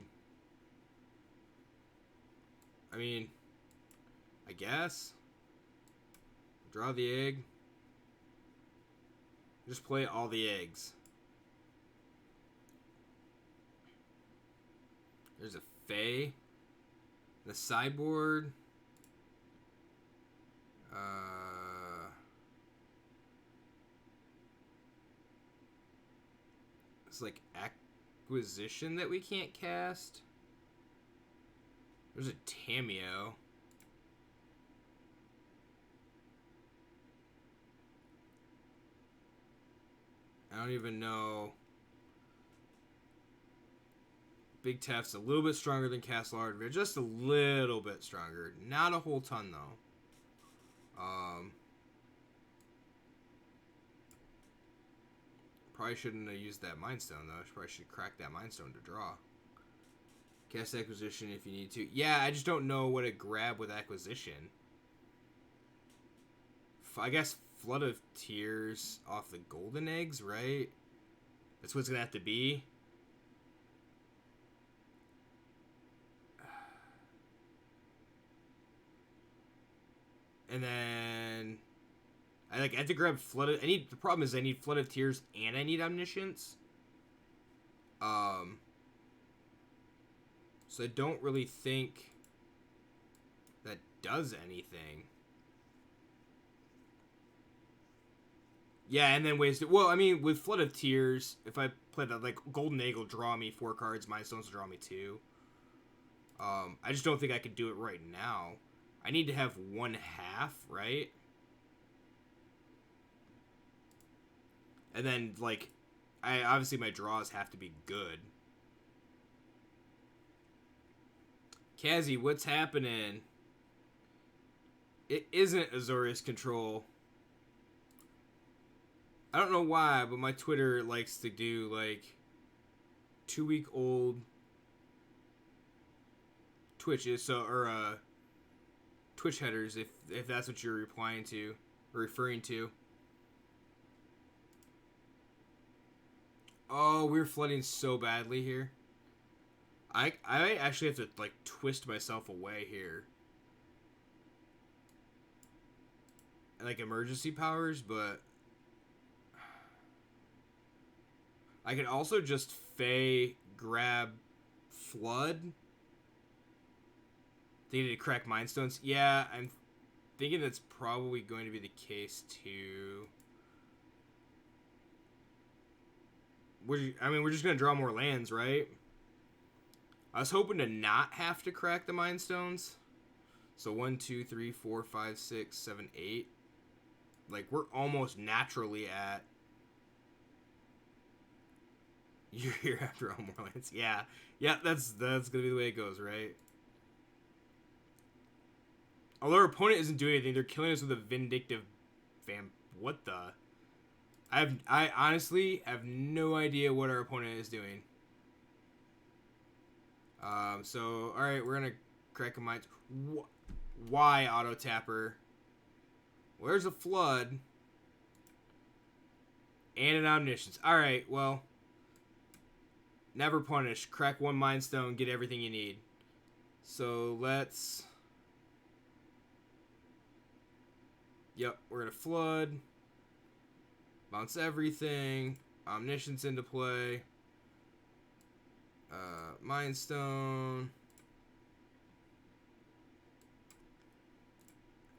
I mean, I guess. Draw the egg. Just play all the eggs. There's a Fae. The sideboard. It's like Acquisition that we can't cast. There's a Tameo. I don't even know. Big Teft's a little bit stronger than Castle Ardvir. Just a little bit stronger. Not a whole ton, though. Probably shouldn't have used that Mind Stone, though. I probably should crack that Mind Stone to draw. Cast Acquisition if you need to. Yeah, I just don't know what to grab with Acquisition. I guess Flood of Tears off the Golden Eggs, right? That's what it's going to have to be. And then I have to grab Flood of... the problem is I need Flood of Tears and I need Omniscience. So I don't really think that does anything. Yeah, and then waste it. Well, I mean, with Flood of Tears, if I play that, like, Golden Egg will draw me 4 cards, Mind Stones will draw me 2. I just don't think I could do it right now. I need to have 1/2, right? And then, like, obviously my draws have to be good. Kazzy, what's happening? It isn't Azorius Control. I don't know why, but my Twitter likes to do, like, 2-week-old Twitches, or Twitch headers, if that's what you're replying to, or referring to. Oh, we're flooding so badly here. I actually have to, like, twist myself away here. Like, emergency powers, but I could also just Fae grab Flood. They need to crack Mind Stones. Yeah, I'm thinking that's probably going to be the case too. We're just gonna draw more lands, right? I was hoping to not have to crack the Mind Stones. So 1, 2, 3, 4, 5, 6, 7, 8. Like, we're almost naturally at. You're here after all more lands. Yeah, that's gonna be the way it goes, right? Although our opponent isn't doing anything, they're killing us with a vindictive What the? I honestly have no idea what our opponent is doing. So, alright, we're gonna crack a Mind... Why, Auto Tapper? Where's a Flood? And an Omniscience. Alright, well... Never punish. Crack 1 Mind Stone, get everything you need. So, let's... Yep, we're gonna Flood. Bounce everything. Omniscience into play. Mind Stone.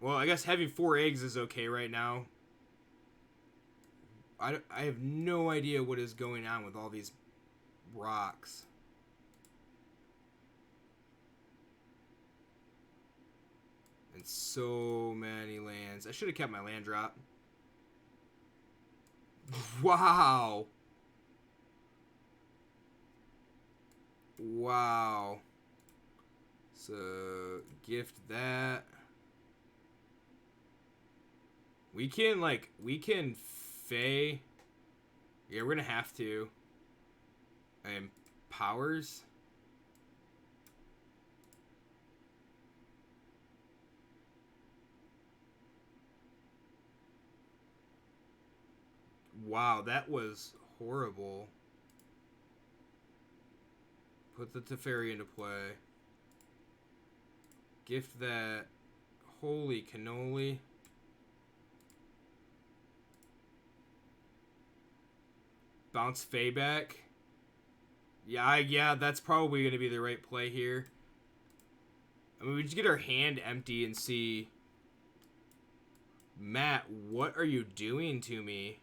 Well, I guess having 4 eggs is okay right now. I have no idea what is going on with all these rocks. And so many lands. I should have kept my land drop. Wow. Wow. So, gift that. We can Fey. Yeah, we're gonna have to. And powers. Wow, that was horrible. Put the Teferi into play. Gift that. Holy cannoli. Bounce Faye back. Yeah, that's probably going to be the right play here. I mean, we just get our hand empty and see... Matt, what are you doing to me?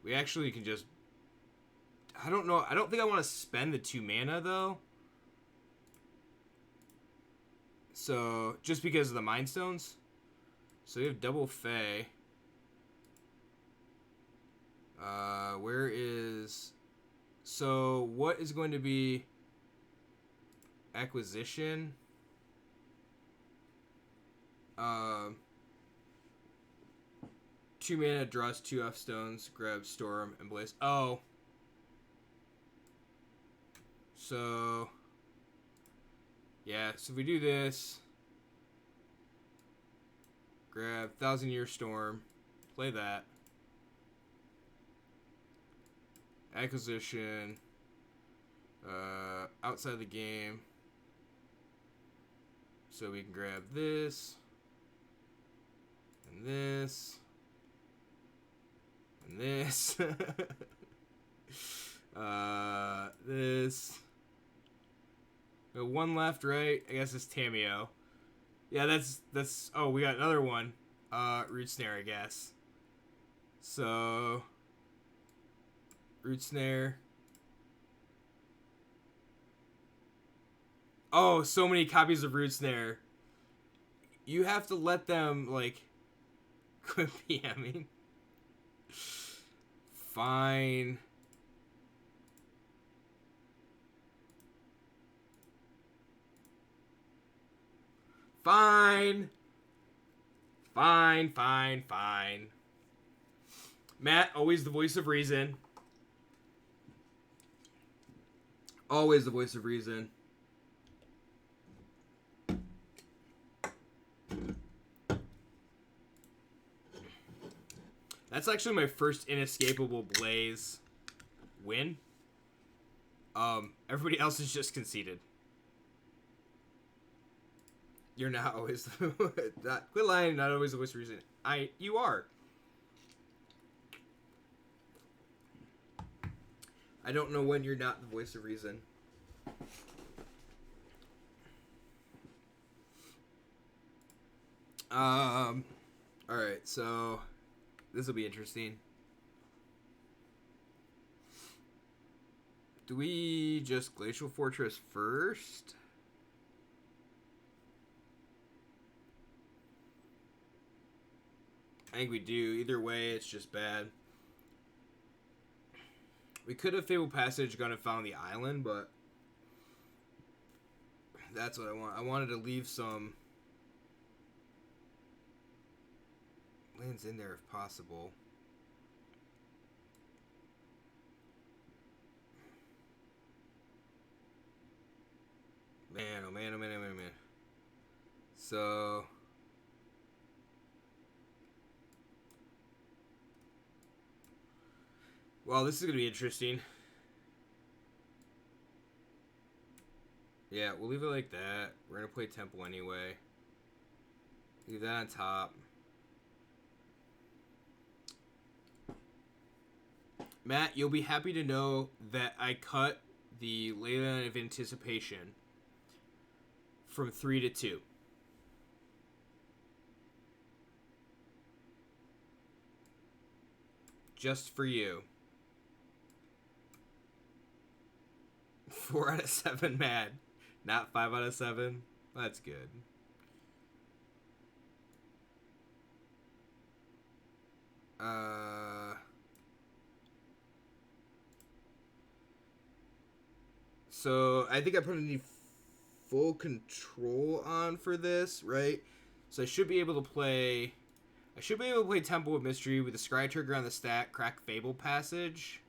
We actually can just... I don't know. I don't think I want to spend the 2 mana, though. So, just because of the Mind Stones. So we have double Fey. Where is... So, what is going to be... Acquisition? 2 mana, draws 2 off stones, grabs Storm and Blaze. Oh. So... Yeah, so if we do this... Grab 1,000-Year Storm. Play that. Acquisition. Outside the game. So we can grab this. And this. And this. This. One left, right? I guess it's Tameo. Yeah, that's... Oh, we got another one. Root Snare, I guess. So... Root Snare. Oh, so many copies of Root Snare. You have to let them, like... quit PMing. Fine. Fine. Fine. Matt, always the voice of reason. Always the voice of reason. That's actually my first inescapable Blaze win. Everybody else is just conceded. You're not always quit lying, not always the voice of reason. You are. I don't know when you're not the voice of reason. Alright, so this will be interesting. Do we just Glacial Fortress first? I think we do. Either way, it's just bad. We could have Fabled Passage gone and found the island, but that's what I want. I wanted to leave some lands in there if possible. Man, oh man. So... Well, this is going to be interesting. Yeah, we'll leave it like that. We're going to play Temple anyway. Leave that on top. Matt, you'll be happy to know that I cut the Leyland of Anticipation from 3 to 2. Just for you. 4 out of 7 mad. Not 5 out of 7. That's good. So I think I put any full control on for this, right? So I should be able to play Temple of Mystery with the Scry trigger on the stack, crack Fable Passage.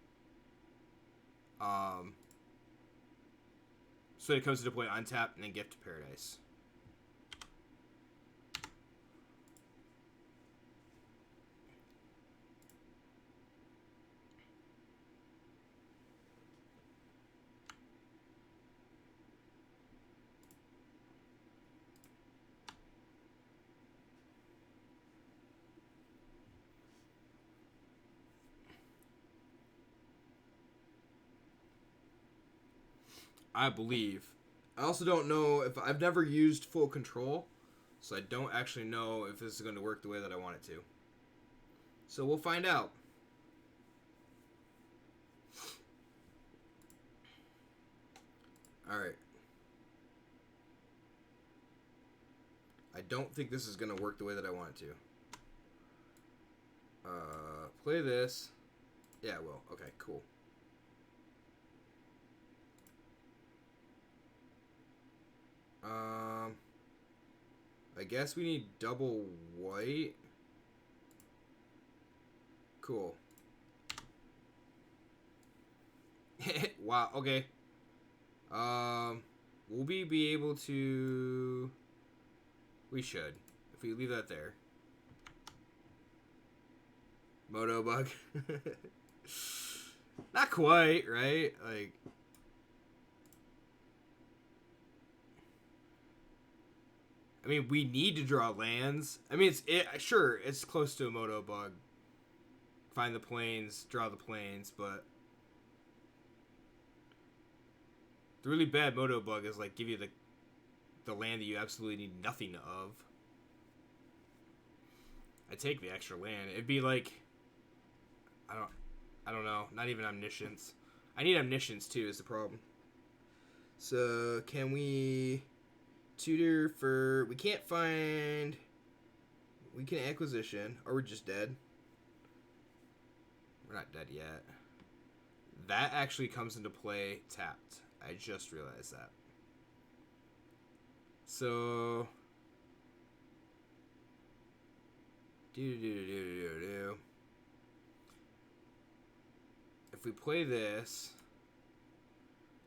So it comes to play untap and then Gift to Paradise. I believe. I also don't know if I've never used full control, so I don't actually know if this is going to work the way that I want it to. So we'll find out. All right. I don't think this is going to work the way that I want it to. Play this. Yeah, well, okay, cool. I guess we need double white. Cool. Wow, okay. Will we be able to... We should. If we leave that there. Moto bug. Not quite, right? Like... I mean, we need to draw lands. I mean, sure, it's close to a Moto bug. Find the planes, draw the planes, but the really bad Moto bug is like give you the land that you absolutely need nothing of. I take the extra land. It'd be like I don't know. Not even Omniscience. I need Omniscience too. Is the problem. So can we? Tutor for... We can't find... We can acquisition. Or we're just dead. We're not dead yet. That actually comes into play tapped. I just realized that. So... If we play this...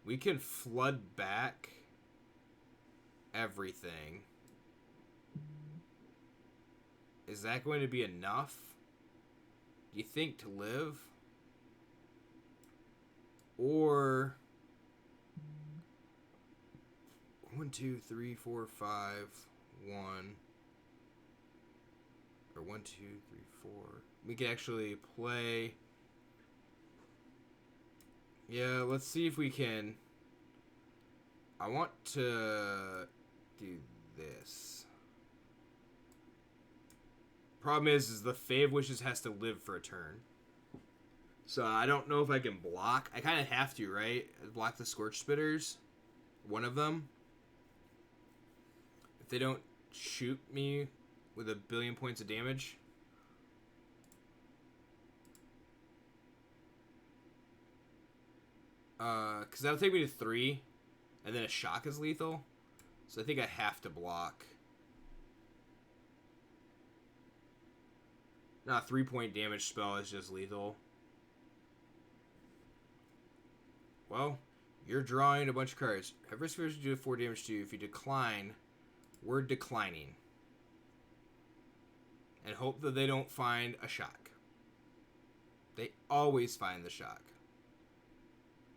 We can flood back... everything. Is that going to be enough? Do you think to live? Or 1, 2, 3, 4, 5, 1. Or 1, 2, 3, 4. We could actually play. Yeah, let's see if we can. I want to do this. Problem is the Fave Wishes has to live for a turn. So I don't know if I can block. I kind of have to, right? Block the Scorch Spitters. One of them. If they don't shoot me with 1 billion points of damage. Because that'll take me to 3. And then a shock is lethal. So I think I have to block. Not a 3-point damage spell is just lethal. Well, you're drawing a bunch of cards. Have risk to do 4 damage to you. If you decline, we're declining. And hope that they don't find a shock. They always find the shock.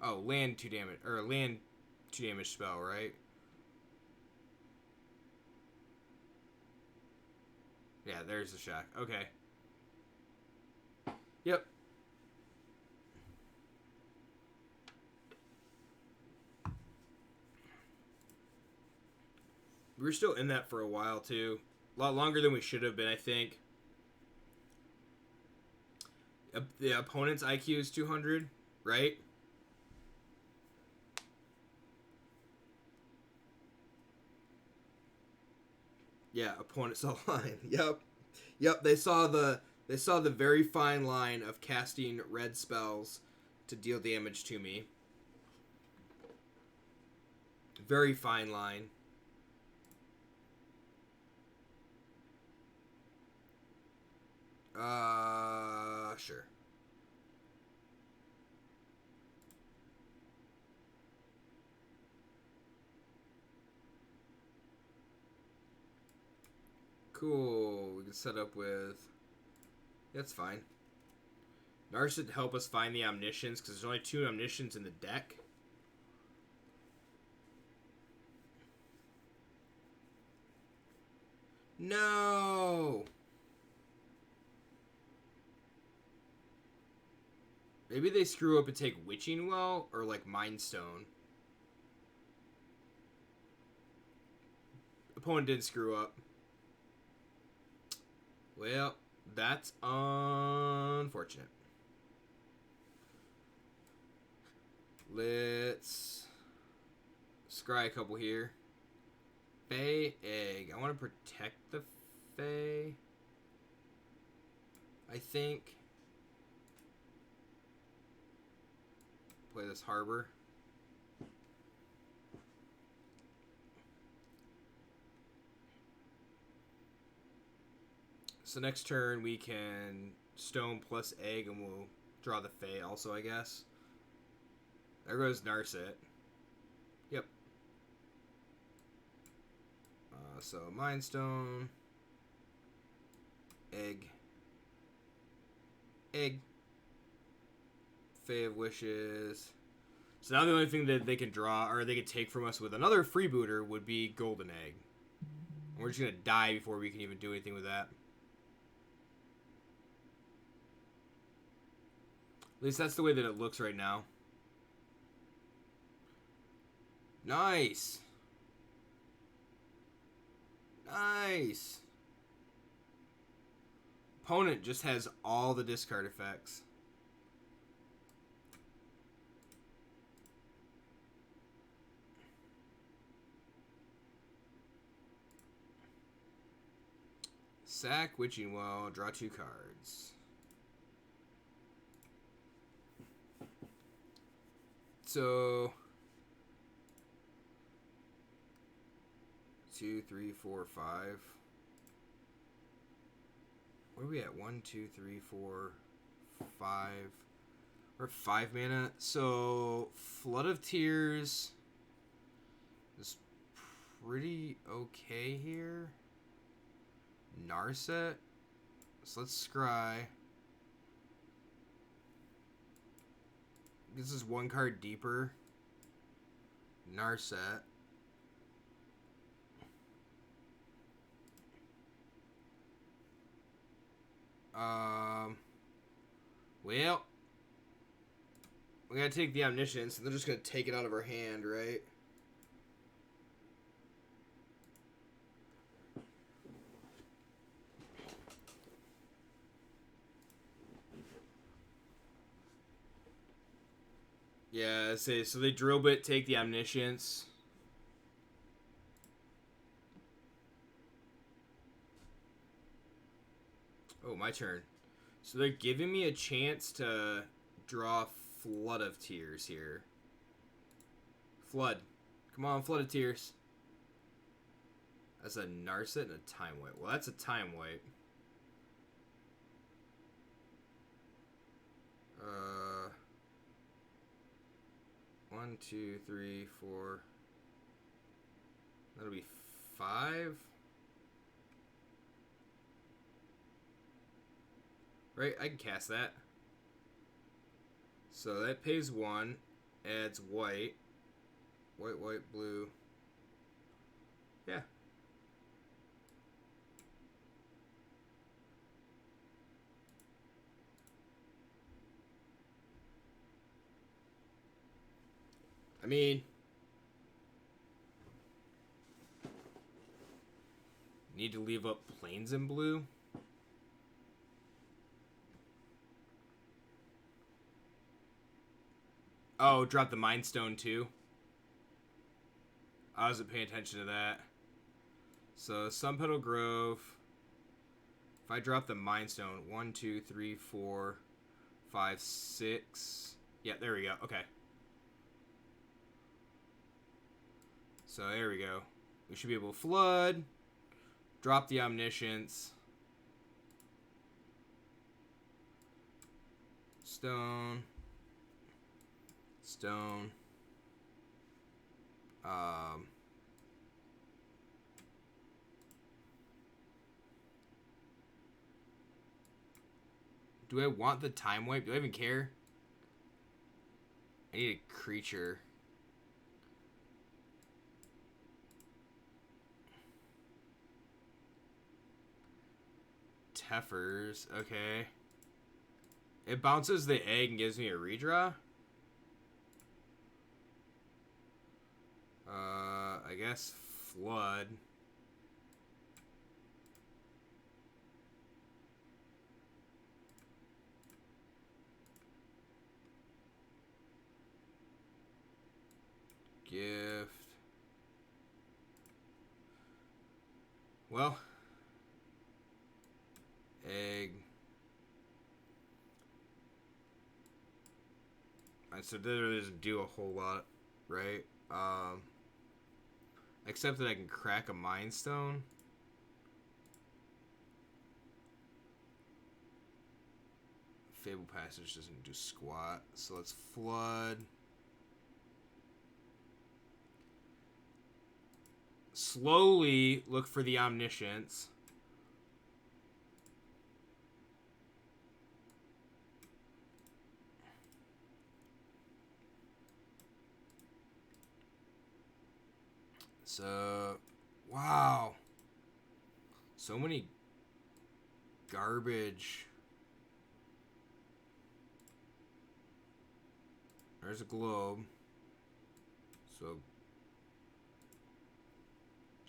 Oh, land 2 damage. Or land 2 damage spell, right? Yeah, there's the shock. Okay. Yep. We were still in that for a while, too. A lot longer than we should have been, I think. The opponent's IQ is 200, right? Yeah, opponent's all line. Yep, they saw the very fine line of casting red spells to deal damage to me. Very fine line. Sure. Cool. We can set up with... That's fine. Nars should help us find the omniscience, because there's only 2 omniscience in the deck. No! Maybe they screw up and take Witching Well, or like Mind Stone. Opponent didn't screw up. Well, that's unfortunate. Let's scry a couple here. Fae, Egg. I want to protect the Fae, I think. Play this Harbor. So next turn we can Stone plus Egg and we'll draw the Fae also, I guess. There goes Narset. Yep. So Mind Stone. Egg. Fae of Wishes. So now the only thing that they can draw, or they can take from us with another freebooter, would be Golden Egg. And we're just going to die before we can even do anything with that. At least that's the way that it looks right now. Nice. Nice. Opponent just has all the discard effects. Sack, Witching Well, draw 2 cards. So 2, 3, 4, 5. Where are we at? 1, 2, 3, 4, 5. We're 5 mana. So Flood of Tears is pretty okay here. Narset. So let's scry. This is 1 card deeper. Narset. Well, we gotta take the Omniscience, and they're just gonna take it out of our hand, right? Yeah, so they drill bit, take the Omniscience. Oh, my turn. So they're giving me a chance to draw Flood of Tears here. Flood. Come on, Flood of Tears. That's a Narset and a Time Wipe. Well, that's a Time Wipe. 1, 2, 3, 4. That'll be 5. Right, I can cast that. So that pays 1, adds white. White, blue. Yeah. I mean, Need to leave up planes in blue. Oh, drop the Mind Stone too. I wasn't paying attention to that. So Sunpetal Grove. If I drop the Mind Stone, 1, 2, 3, 4, 5, 6. Yeah, there we go. Okay. So there we go. We should be able to flood. Drop the Omniscience. Stone. Stone. Do I want the Time Wipe? Do I even care? I need a creature. Teffers. Okay. It bounces the egg and gives me a redraw? I guess Flood. Gift. Well. Egg. So that doesn't do a whole lot, right? Except that I can crack a Mind Stone. Fable Passage doesn't do squat, so let's flood. Slowly look for the Omniscience. So, wow. So many garbage. There's a globe. So,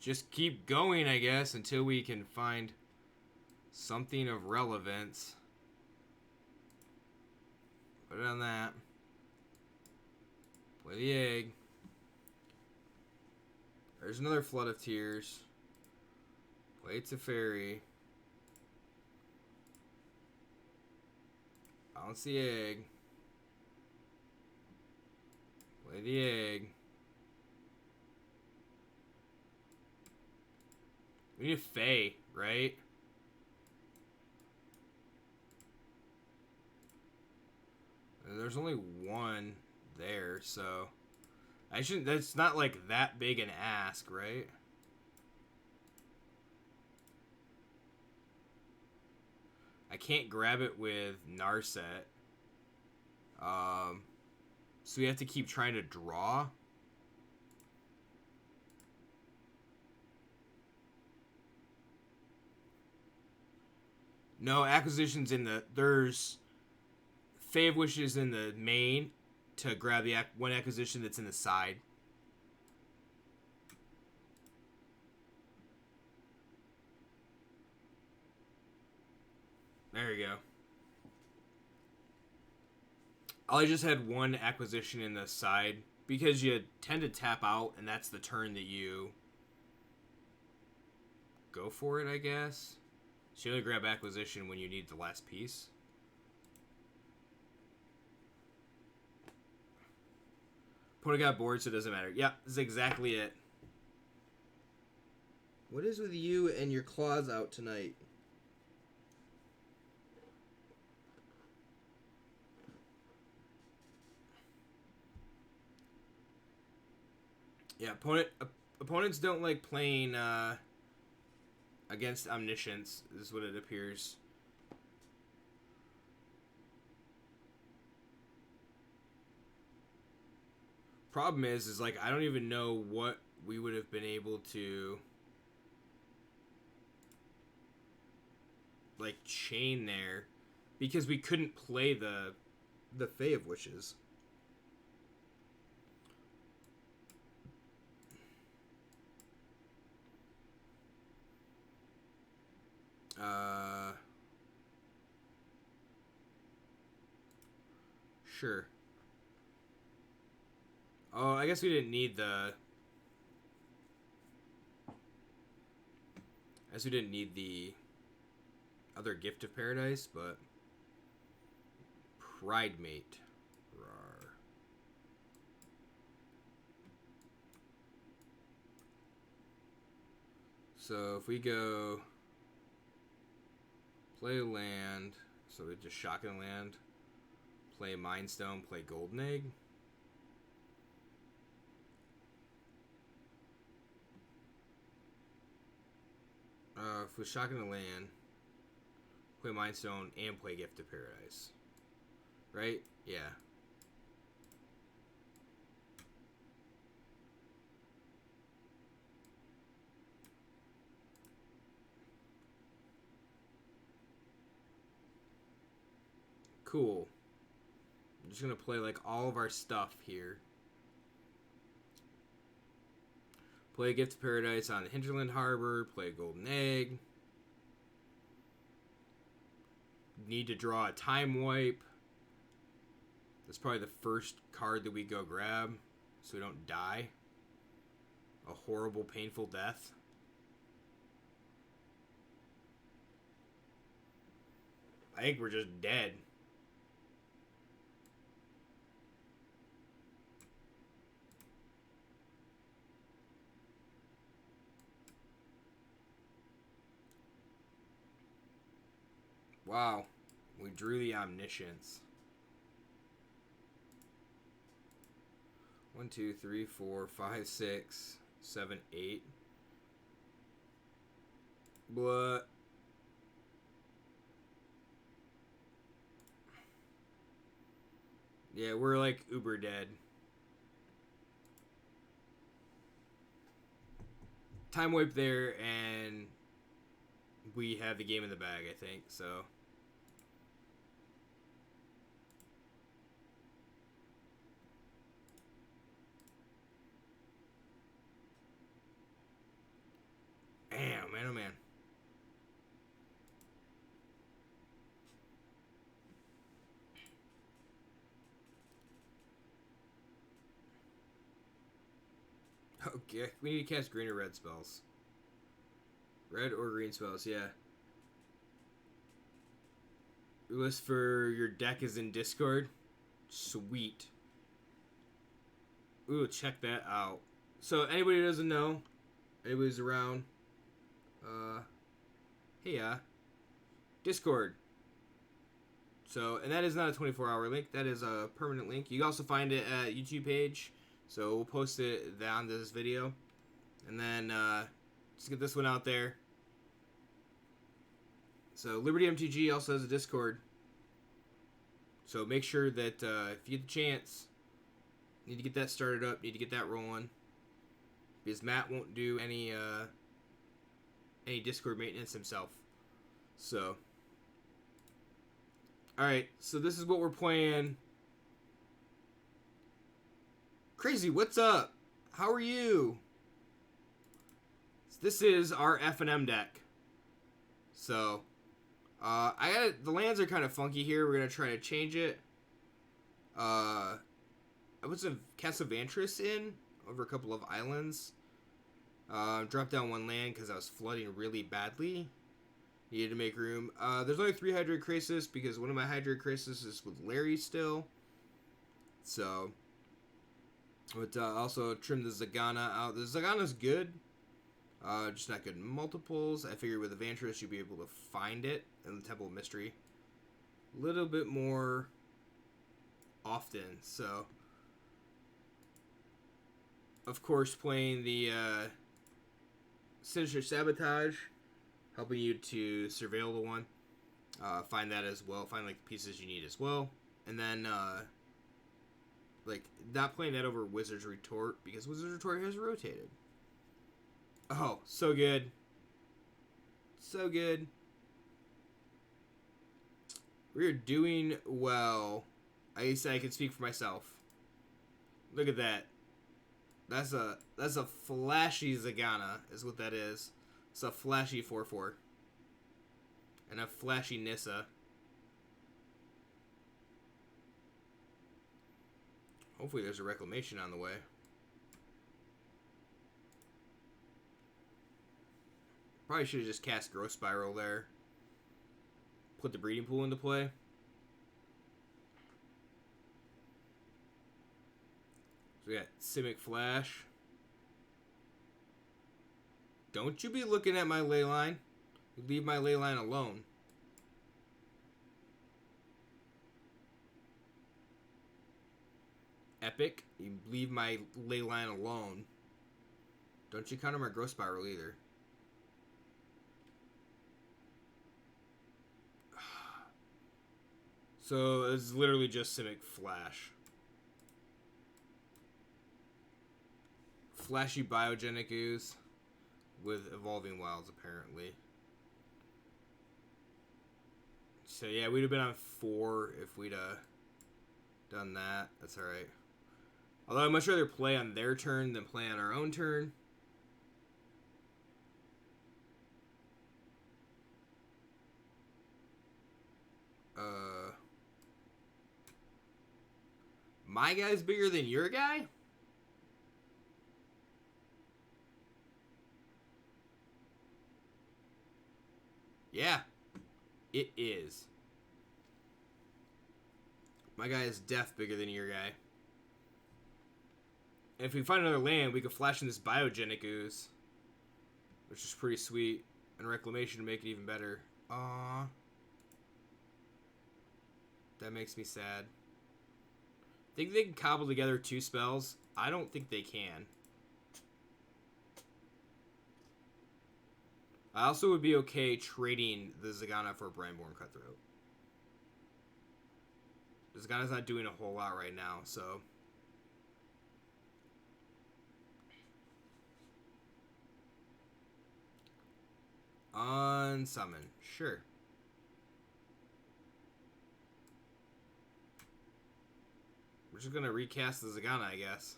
just keep going, I guess, until we can find something of relevance. Put it on that. Play the egg. There's another Flood of Tears. Play Teferi. Bounce the egg. Play the egg. We need a Fae, right? There's only one there, so I shouldn't. That's not like that big an ask, right? I can't grab it with Narset. So we have to keep trying to draw. No, acquisition's in the... There's Fave Wishes in the main to grab the one acquisition that's in the side. There you go. I just had one acquisition in the side because you tend to tap out, and that's the turn that you go for it, I guess. So you only grab acquisition when you need the last piece. Opponent got bored, so it doesn't matter. Yeah, this is exactly it. What is with you and your claws out tonight? Yeah, opponents don't like playing against Omniscience, is what it appears. Problem is like I don't even know what we would have been able to like chain there because we couldn't play the Fae of Wishes. Sure. Oh, I guess we didn't need the... I guess we didn't need the other Gift of Paradise, but... Pride Mate. Rawr. So if we go... Play land, so we just shotgun land. Play Mind Stone, play Golden Egg. If we shotgun the land, play Mind Stone, and play Gift of Paradise. Right? Yeah. Cool. I'm just gonna play like all of our stuff here. Play Gift of Paradise on Hinterland Harbor. Play Golden Egg. Need to draw a Time Wipe. That's probably the first card that we go grab, so we don't die a horrible, painful death. I think we're just dead. Wow. We drew the Omniscience. 1, 2, 3, 4, 5, 6, 7, 8. What? Yeah, we're like uber dead. Time wipe there, and we have the game in the bag, I think, so... Damn, man, oh man. Okay, we need to cast green or red spells. Red or green spells, yeah. List for your deck is in Discord. Sweet. Ooh, check that out. So, anybody who doesn't know, anybody's around, hey, Discord. So, and that is not a 24-hour link. That is a permanent link. You can also find it at YouTube page. So, we'll post it down to this video. And then, just get this one out there. So, Liberty MTG also has a Discord. So, make sure that if you get the chance, need to get that started up, need to get that rolling. Because Matt won't do any Discord maintenance himself. So, alright, so this is what we're playing. Crazy, what's up? How are you? This is our FNM deck. So, the lands are kind of funky here. We're going to try to change it. I put some Casavantris in over a couple of islands. Dropped down one land because I was flooding really badly. Needed to make room. There's only 3 Hydroid Crisis because one of my Hydroid Crisis is with Larry still. So, but also trim the Zagana out. The Zagana's good. Just not good in multiples. I figured with Avantris you'd be able to find it in the Temple of Mystery a little bit more often. So, of course, playing the Sinister Sabotage, helping you to surveil the one. Find that as well. Find like the pieces you need as well. And then like not playing that over Wizard's Retort because Wizard's Retort has rotated. Oh, so good. So good. We're doing well. I guess I can speak for myself. Look at that. That's a flashy Zagana, is what that is. It's a flashy 4/4. And a flashy Nissa. Hopefully there's a reclamation on the way. Probably should have just cast Growth Spiral there. Put the breeding pool into play. So we got Simic Flash. Don't you be looking at my ley line. Leave my ley line alone. Epic. You leave my ley line alone. Don't you counter my Growth Spiral either. So it's literally just Simic Flash. Flashy Biogenic Ooze with Evolving Wilds, apparently. So yeah, we'd have been on 4 if we'd done that. That's alright. Although I'd much rather play on their turn than play on our own turn. My guy's bigger than your guy? Yeah, it is. My guy is def bigger than your guy. And if we find another land, we could flash in this Biogenic Ooze, which is pretty sweet. And Reclamation to make it even better. Aww. That makes me sad. Think they can cobble together 2 spells? I don't think they can. I also would be okay trading the Zagana for a Brandborn Cutthroat. The Zagana's not doing a whole lot right now, so... Unsummon. Sure. We're just gonna recast the Zagana, I guess.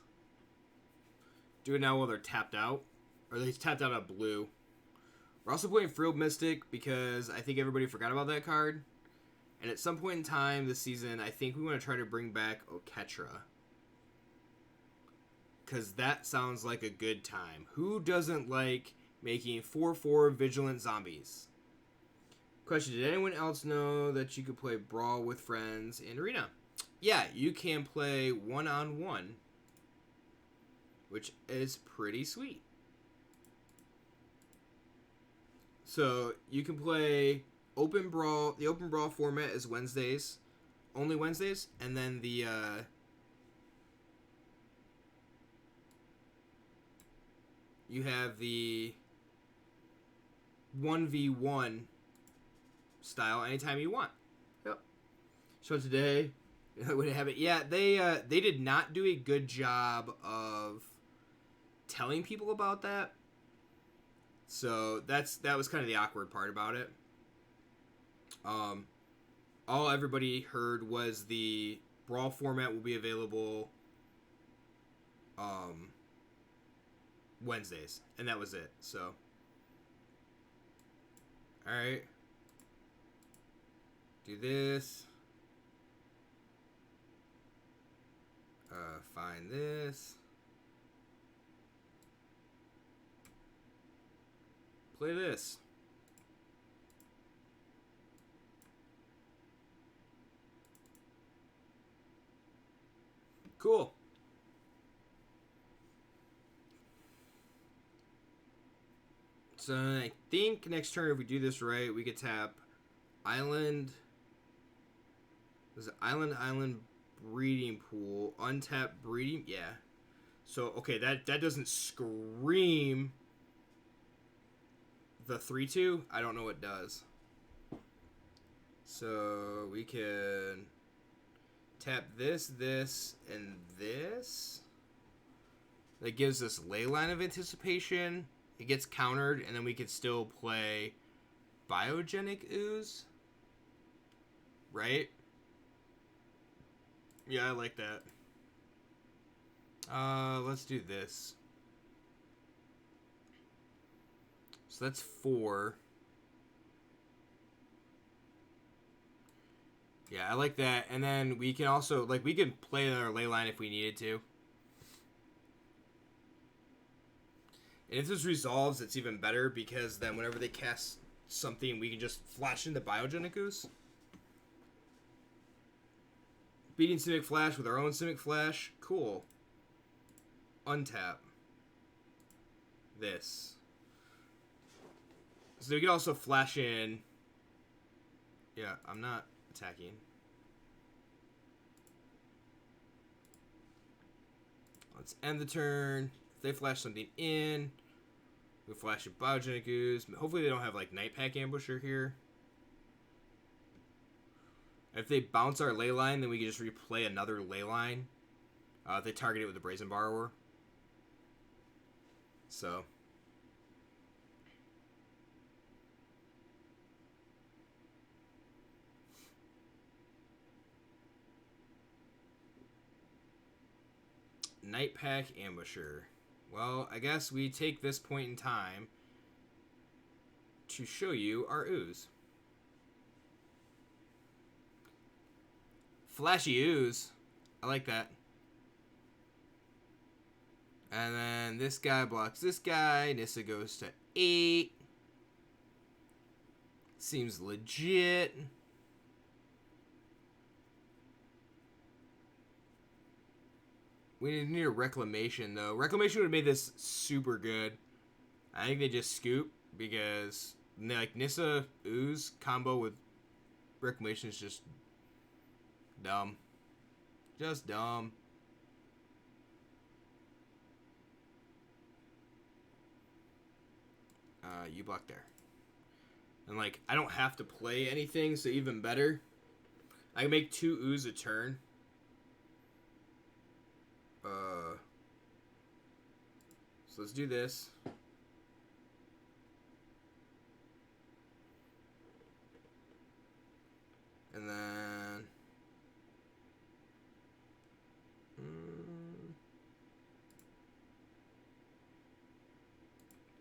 Do it now while they're tapped out. Or they tapped out of blue. We're also playing Frilled Mystic because I think everybody forgot about that card. And at some point in time this season, I think we want to try to bring back Oketra. Because that sounds like a good time. Who doesn't like making 4/4 Vigilant Zombies? Question, did anyone else know that you could play Brawl with friends in Arena? Yeah, you can play 1-on-1. Which is pretty sweet. So you can play Open Brawl. The Open Brawl format is Wednesdays. Only Wednesdays. And then the... you have the 1v1 style anytime you want. Yep. So today, we have it. Yeah, they did not do a good job of telling people about that. So that was kind of the awkward part about it. All everybody heard was the Brawl format will be available Wednesdays, and that was it. So, all right, do this. Find this. Play this. Cool. So I think next turn, if we do this right, we could tap Island. Was it Island Breeding Pool? Untap Breeding? Yeah. So, okay, that doesn't scream the 3/2. I don't know what does. So we can tap this, and this. That gives us Leyline of Anticipation. It gets countered, and then we can still play Biogenic Ooze. Right? Yeah, I like that. Let's do this. So that's 4. Yeah, I like that. And then we can also, like, we can play another ley line if we needed to. And if this resolves, it's even better because then whenever they cast something, we can just flash into Biogenic Ooze. Beating Simic Flash with our own Simic Flash. Cool. Untap. This. So we can also flash in. Yeah, I'm not attacking. Let's end the turn. If they flash something in, we flash a Biogenic Ooze. Hopefully they don't have like Night Pack Ambusher here. If they bounce our ley line, then we can just replay another ley line. If they target it with a Brazen Borrower. So. Night Pack Ambusher. Well, I guess we take this point in time to show you our Ooze. Flashy Ooze. I like that. And then this guy blocks this guy. Nissa goes to 8. Seems legit. We need a Reclamation, though. Reclamation would have made this super good. I think they just scoop because, like, Nissa Ooze combo with Reclamation is just dumb. Just dumb. You block there. And, like, I don't have to play anything, so even better. I can make 2 Ooze a turn. So let's do this. And then...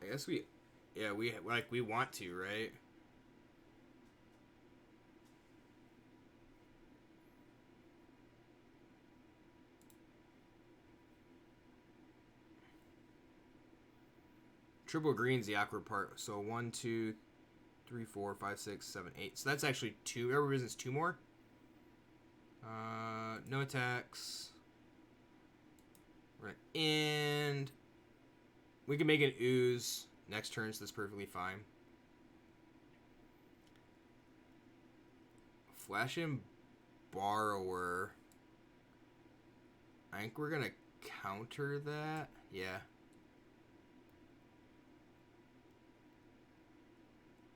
I guess we... Yeah, we want to, right? Triple green's the awkward part. So 1, 2, 3, 4, 5, 6, 7, 8. So that's actually 2. Every business 2 more. No attacks. Right. And we can make an Ooze next turn, so that's perfectly fine. Flash in Borrower. I think we're going to counter that. Yeah.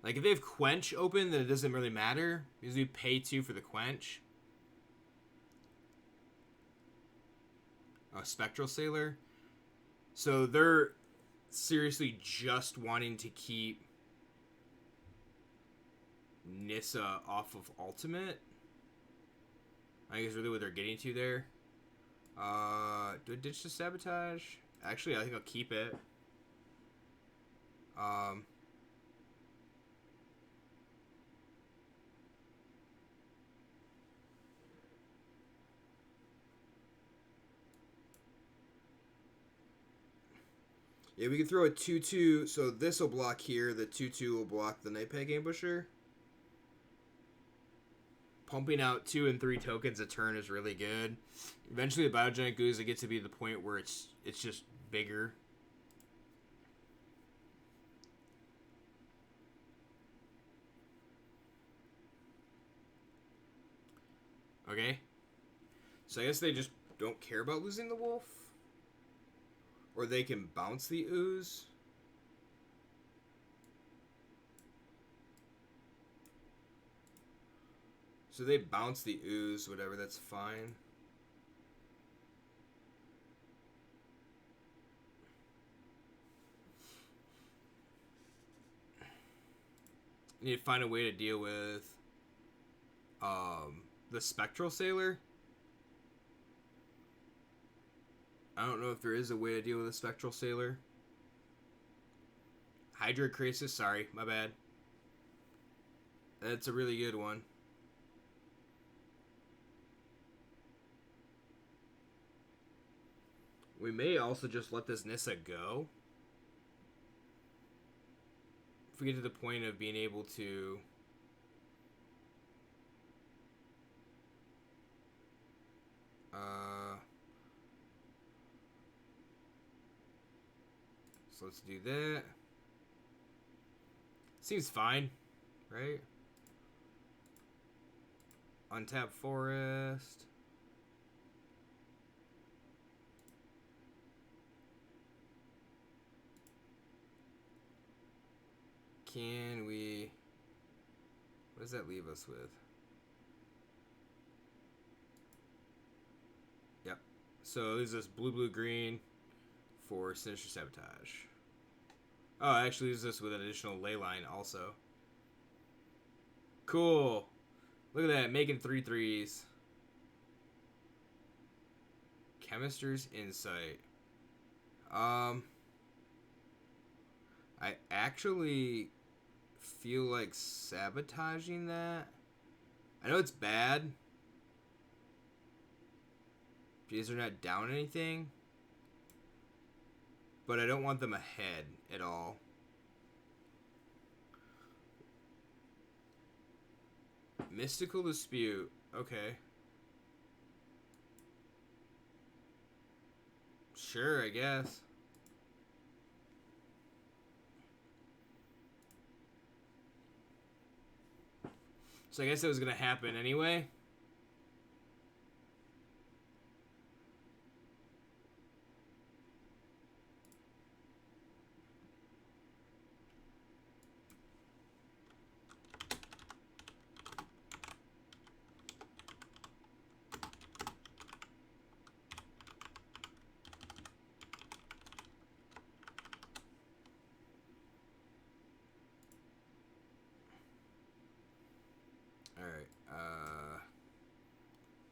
Like, if they have Quench open, then it doesn't really matter. Because we pay 2 for the Quench. Oh, Spectral Sailor. So they're seriously just wanting to keep Nissa off of Ultimate. I guess really what they're getting to there. Do I ditch the Sabotage? Actually, I think I'll keep it. Yeah, we can throw a 2-2, so this will block here. The 2-2 will block the Night Pack Ambusher. Pumping out 2 and 3 tokens a turn is really good. Eventually, the Biogenic Ooze, it gets to be the point where it's just bigger. Okay. So I guess they just don't care about losing the wolf. Or they can bounce the Ooze. So they bounce the Ooze, whatever, that's fine. You need to find a way to deal with the Spectral Sailor. I don't know if there is a way to deal with a Spectral Sailor. Hydra Crisis, sorry, my bad. That's a really good one. We may also just let this Nissa go. If we get to the point of being able to... So let's do that. Seems fine, right? Untap forest. Can we... What does that leave us with? Yep. So there's this blue, green for Sinister Sabotage. Oh, it actually leaves us with an additional ley line also. Cool. Look at that, making 3/3s. Chemister's Insight. I actually feel like sabotaging that. I know it's bad because they're not down anything, but I don't want them ahead at all. Mystical Dispute. Okay. Sure, I guess. So I guess it was going to happen anyway.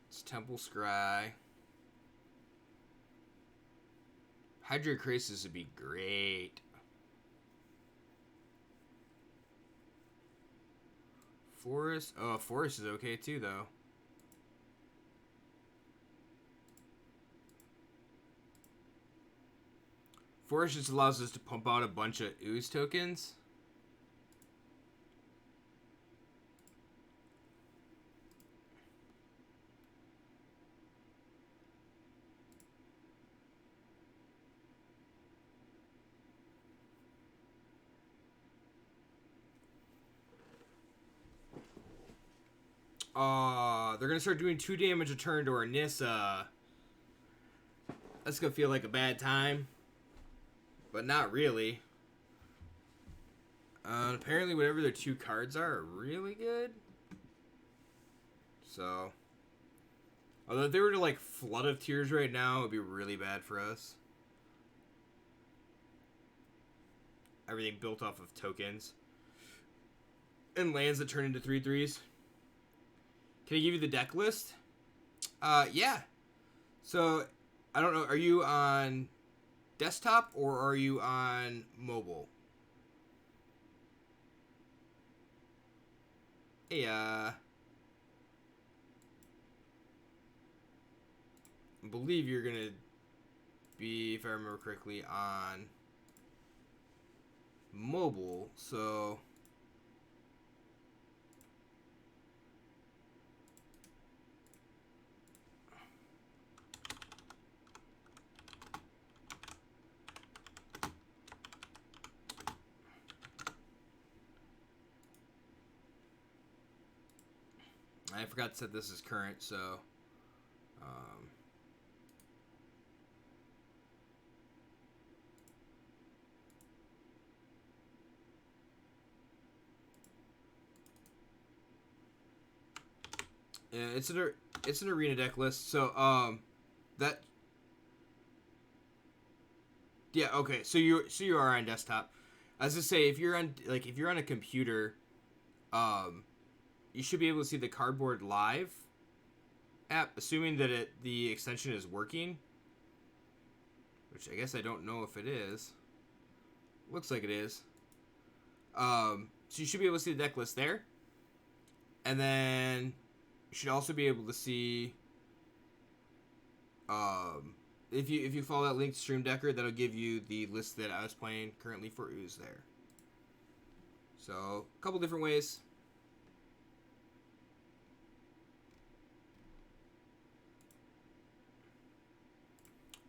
It's Temple Scry. Hydrocrisis would be great. Forest. Oh, Forest is okay too, though. Forest just allows us to pump out a bunch of Ooze tokens. They're gonna start doing 2 damage a turn to our Nissa. That's gonna feel like a bad time. But not really. Apparently whatever their 2 cards are really good. So. Although if they were to like Flood of Tears right now, it would be really bad for us. Everything built off of tokens. And lands that turn into 3/3s. Can I give you the deck list? Yeah. So, I don't know. Are you on desktop or are you on mobile? Hey, I believe you're gonna be, if I remember correctly, on mobile. So... I forgot to set this as current, so... yeah, it's an arena deck list, so that... Yeah, okay, so you are on desktop. I was gonna say, if you're on a computer, you should be able to see the Cardboard Live app, assuming that the extension is working. Which I guess I don't know if it is. Looks like it is. So you should be able to see the deck list there. And then you should also be able to see if you follow that link to Stream Decker, that'll give you the list that I was playing currently for Ooze there. So, a couple different ways.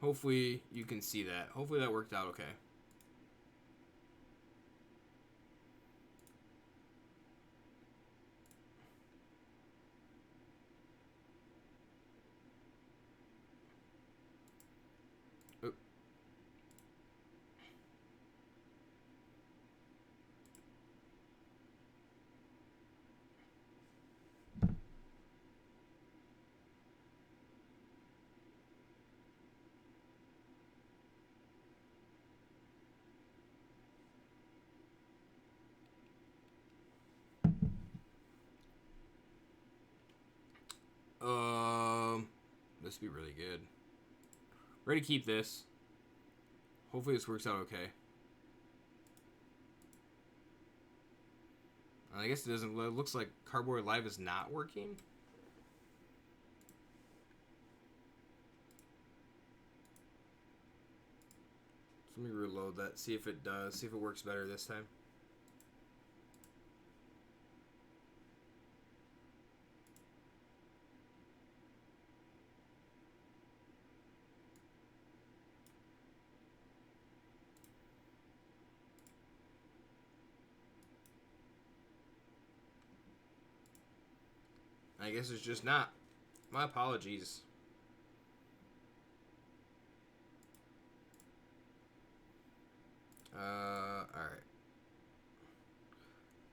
Hopefully you can see that. Hopefully that worked out okay. This would be really good. Ready to keep this. Hopefully this works out okay. I guess it doesn't. It looks like Cardboard Live is not working. So let me reload that. See if it does. See if it works better this time. I guess it's just not. My apologies. Alright.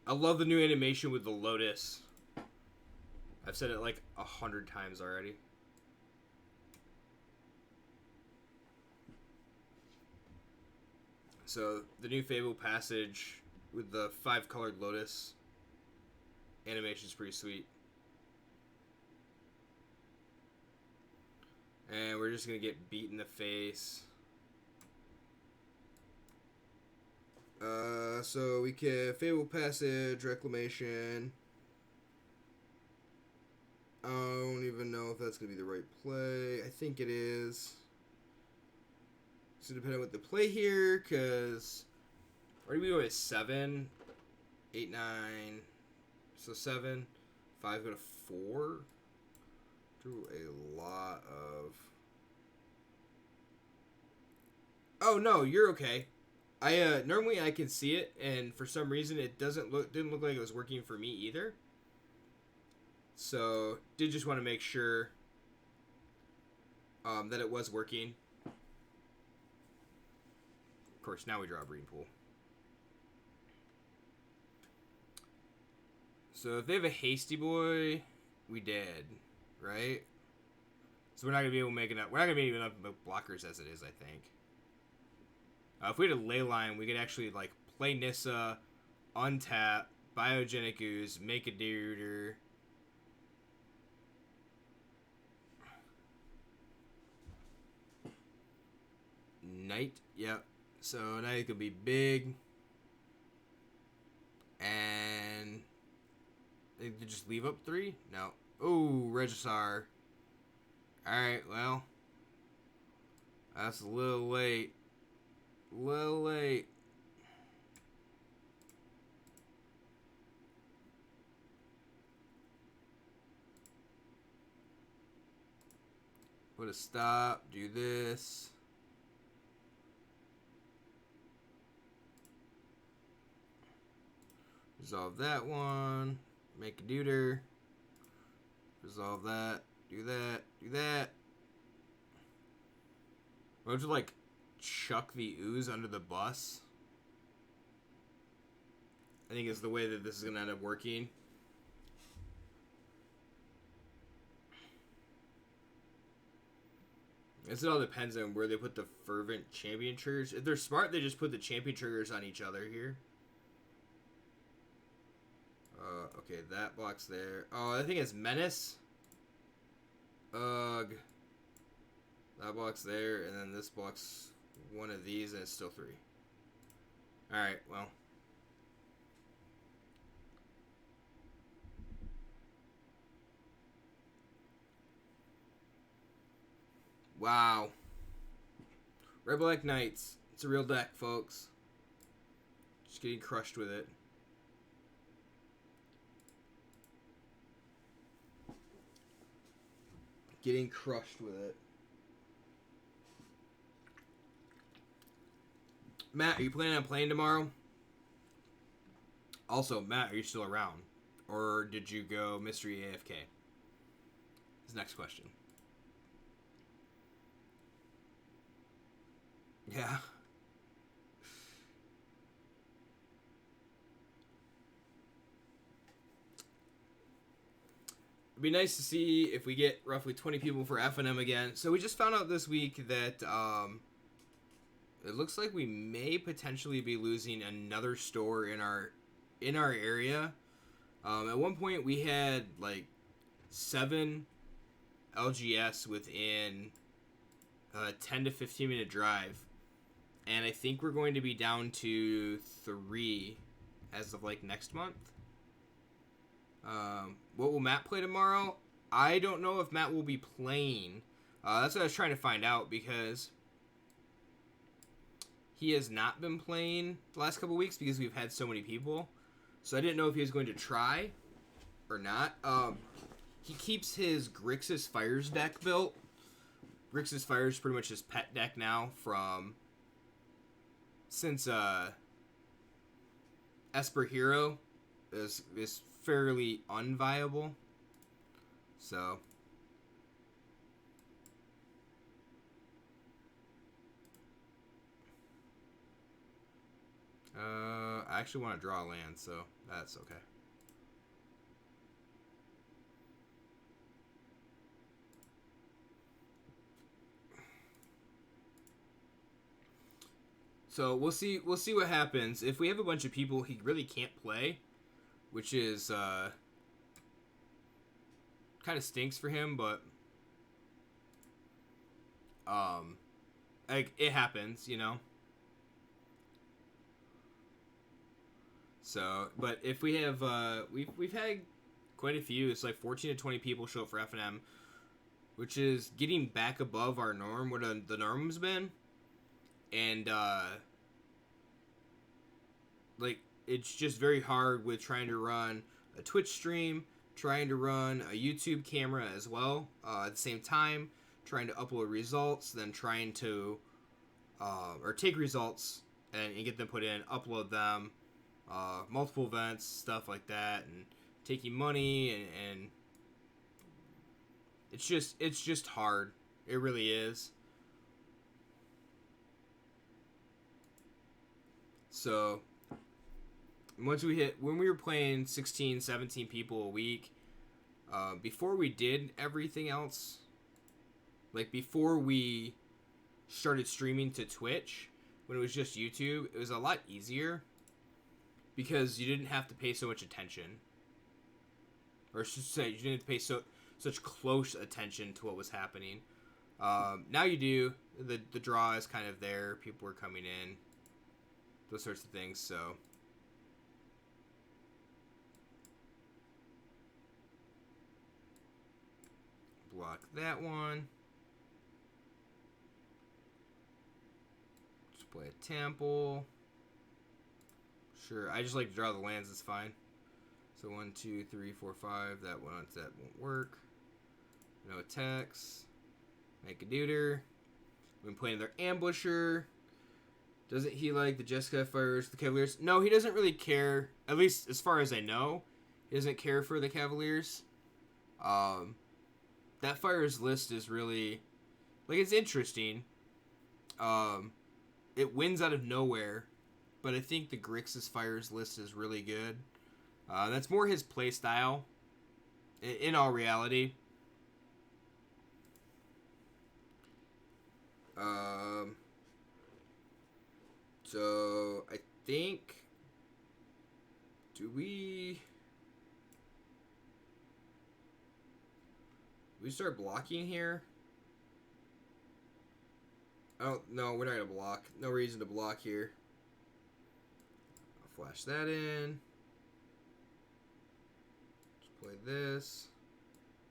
I love the new animation with the Lotus. I've said it like 100 times already. So, the new Fable Passage with the 5-colored Lotus animation is pretty sweet. And we're just going to get beat in the face. So we can Fable Passage, Reclamation. I don't even know if that's going to be the right play. I think it is. So depending on what the play here, because where do we go with 7, 8, 9. So 7, 5 go to 4. Do a lot of. Oh no, you're okay. I normally I can see it, and for some reason it didn't look like it was working for me either. So did just want to make sure that it was working. Of course, now we draw a Breeding Pool. So if they have a Hasty Boy, we dead, right? So we're not gonna be able to make enough. We're not gonna be enough blockers as it is, I think. If we had a Leyline, we could actually like play Nissa, untap, Biogenic Ooze, make a Deuter. Knight, yep. So Knight could be big. And they just leave up 3? No. Oh, Regisar. Alright, well. That's a little late. Little late. Put a stop. Do this. Resolve that one. Make a Deuter. Resolve that. Do that. Do that. We'll have to like chuck the Ooze under the bus. I think is the way that this is going to end up working. I guess it all depends on where they put the Fervent Champion triggers. If they're smart, they just put the champion triggers on each other here. Okay, that blocks there. Oh, I think it's Menace. Ugh. That blocks there, and then this blocks one of these, and it's still 3. Alright, well. Wow. Red Black Knights. It's a real deck, folks. Just getting crushed with it. Getting crushed with it. Matt, are you planning on playing tomorrow? Also, Matt, are you still around? Or did you go mystery AFK? His next question. Yeah. It'd be nice to see if we get roughly 20 people for FNM again. So we just found out this week that it looks like we may potentially be losing another store in our area. At one point we had like 7 LGS within a 10 to 15 minute drive, and I think we're going to be down to 3 as of like next month. What will Matt play tomorrow? I don't know if Matt will be playing. That's what I was trying to find out, because he has not been playing the last couple weeks because we've had so many people. So I didn't know if he was going to try or not. He keeps his Grixis Fires deck built. Grixis Fires is pretty much his pet deck now since Esper Hero is fairly unviable. So I actually want to draw a land, so that's okay. So we'll see what happens. If we have a bunch of people he really can't play, which is kind of stinks for him, but like, it happens, you know. So, but if we have we've had quite a few. It's like 14 to 20 people show up for FNM, which is getting back above our norm, what the norm's been. And like, it's just very hard with trying to run a Twitch stream, trying to run a YouTube camera as well at the same time, trying to upload results, then trying to or take results and get them put in, upload them, multiple events, stuff like that, and taking money, and it's just hard. It really is. So once when we were playing 16, 17 people a week, before we did everything else, like before we started streaming to Twitch, when it was just YouTube, it was a lot easier because you didn't have to pay so much attention, or I should say, you didn't have to pay such close attention to what was happening. Now you do. The draw is kind of there. People are coming in, those sorts of things. So block that one. Just play a Temple. Sure, I just like to draw the lands. It's fine. So 1, 2, 3, 4, 5. That won't work. No attacks. Make a deuter. We've been playing their Ambusher. Doesn't he like the Jessica Fires, the Cavaliers? No, he doesn't really care. At least as far as I know, he doesn't care for the Cavaliers. That Fires list is really, like, it's interesting. It wins out of nowhere, but I think the Grixis Fires list is really good. That's more his play style, in all reality. So I think, do we start blocking here? Oh, no, we're not going to block. No reason to block here. I'll flash that in. Just play this.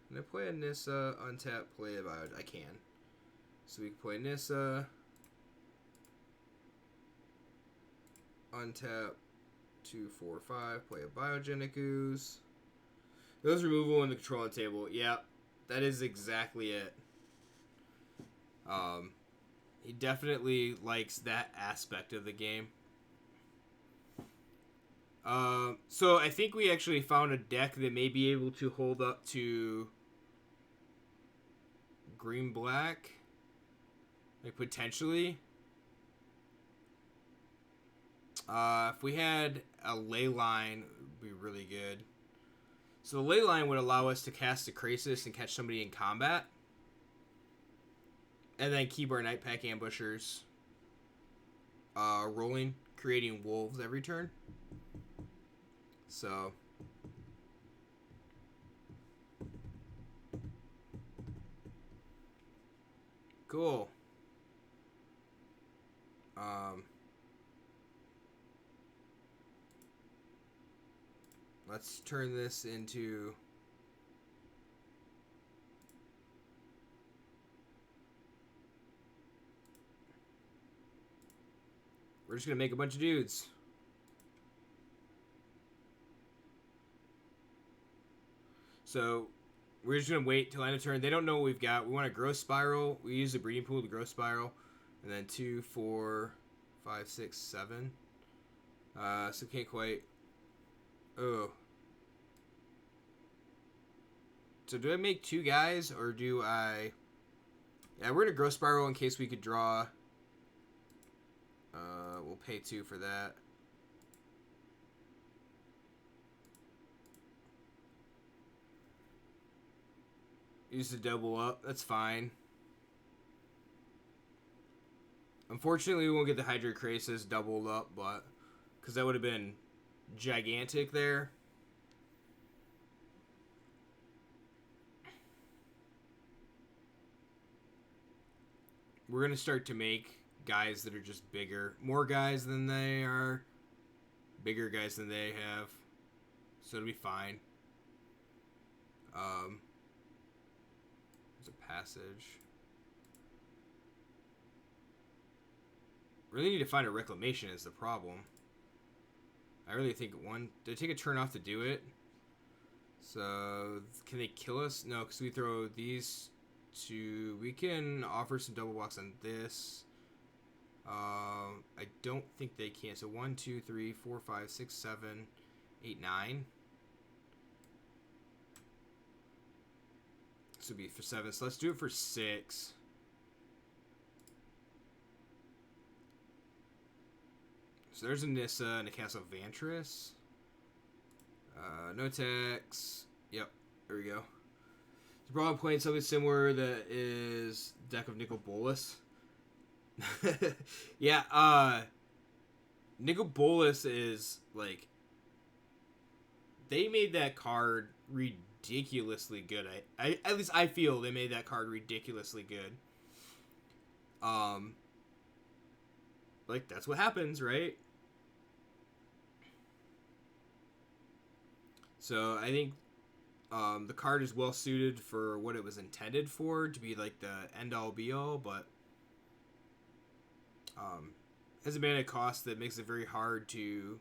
Can I play a Nissa, untap, play a Biod? I can. So we can play Nissa. Untap 2, 4, 5. Play a biogenic ooze. Those removal in the control table. Yeah, that is exactly it. He definitely likes that aspect of the game. So I think we actually found a deck that may be able to hold up to green-black. Like, potentially. If we had a ley line, it would be really good. So the ley line would allow us to cast a Krasis and catch somebody in combat. And then keep our Night Pack ambushers rolling, creating wolves every turn. So cool. Let's turn this into... We're just going to make a bunch of dudes. So we're just going to wait till end of turn. They don't know what we've got. We want a growth spiral. We use the breeding pool to growth spiral. And then 2, 4, 5, 6, 7. So can't quite... Oh. So do I make 2 guys, or do I... Yeah, we're going to growth spiral in case we could draw... We'll pay 2 for that. Use the double up. That's fine. Unfortunately, we won't get the Hydra Krasis doubled up, but... Because that would have been gigantic there. We're going to start to make guys that are just bigger. More guys than they are. Bigger guys than they have. So it'll be fine. There's a passage. Really need to find a reclamation is the problem. I really think one... Did I take a turn off to do it? So, can they kill us? No, because we throw these two. We can offer some double blocks on this. I don't think they can. So 1, 2, 3, 4, 5, 6, 7, 8, 9. This would be for 7. So let's do it for 6. So there's a Nissa and a Castle Vantris. No attacks. Yep, there we go. So probably playing something similar that is deck of Nicol Bolas. Yeah, Nicol Bolas is like... They made that card ridiculously good. At least I feel they made that card ridiculously good. Like, that's what happens, right? So, I think the card is well suited for what it was intended for, to be like the end-all be-all, but has a mana cost that makes it very hard to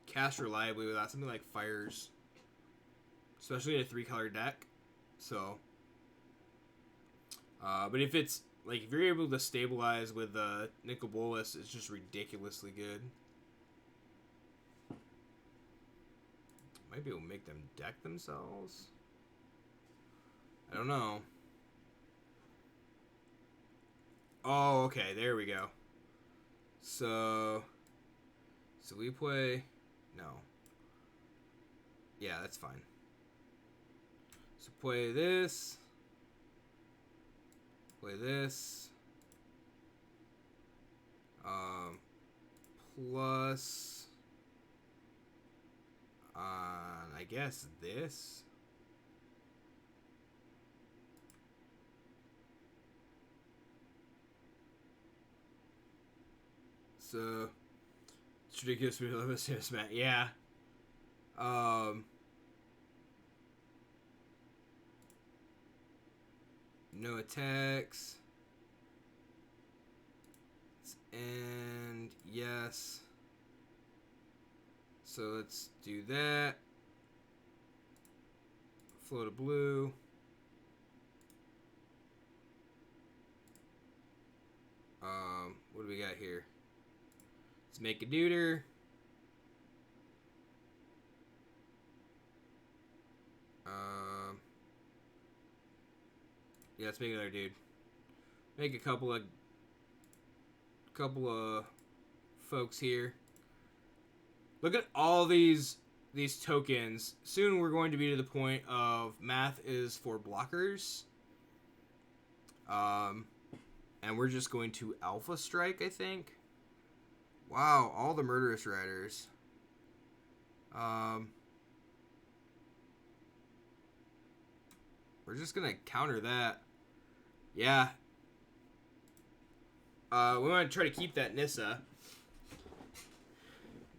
cast reliably without something like Fires, especially in a 3-color deck. So, but if it's like, if you're able to stabilize with Nicol Bolas, it's just ridiculously good. Might be able to make them deck themselves. I don't know. Oh, okay, there we go. So we play... No. Yeah, that's fine. So play this. Play this. Plus... I guess this. So it's ridiculous to love a Matt. Yeah. No attacks. And yes. So let's do that. Float a blue. What do we got here? Let's make a neuter. Yeah, let's make another dude. Make a couple of folks here. Look at all these tokens. Soon we're going to be to the point of math is for blockers. And we're just going to Alpha Strike, I think. Wow, all the Murderous Riders. We're just gonna counter that. Yeah. We want to try to keep that Nissa.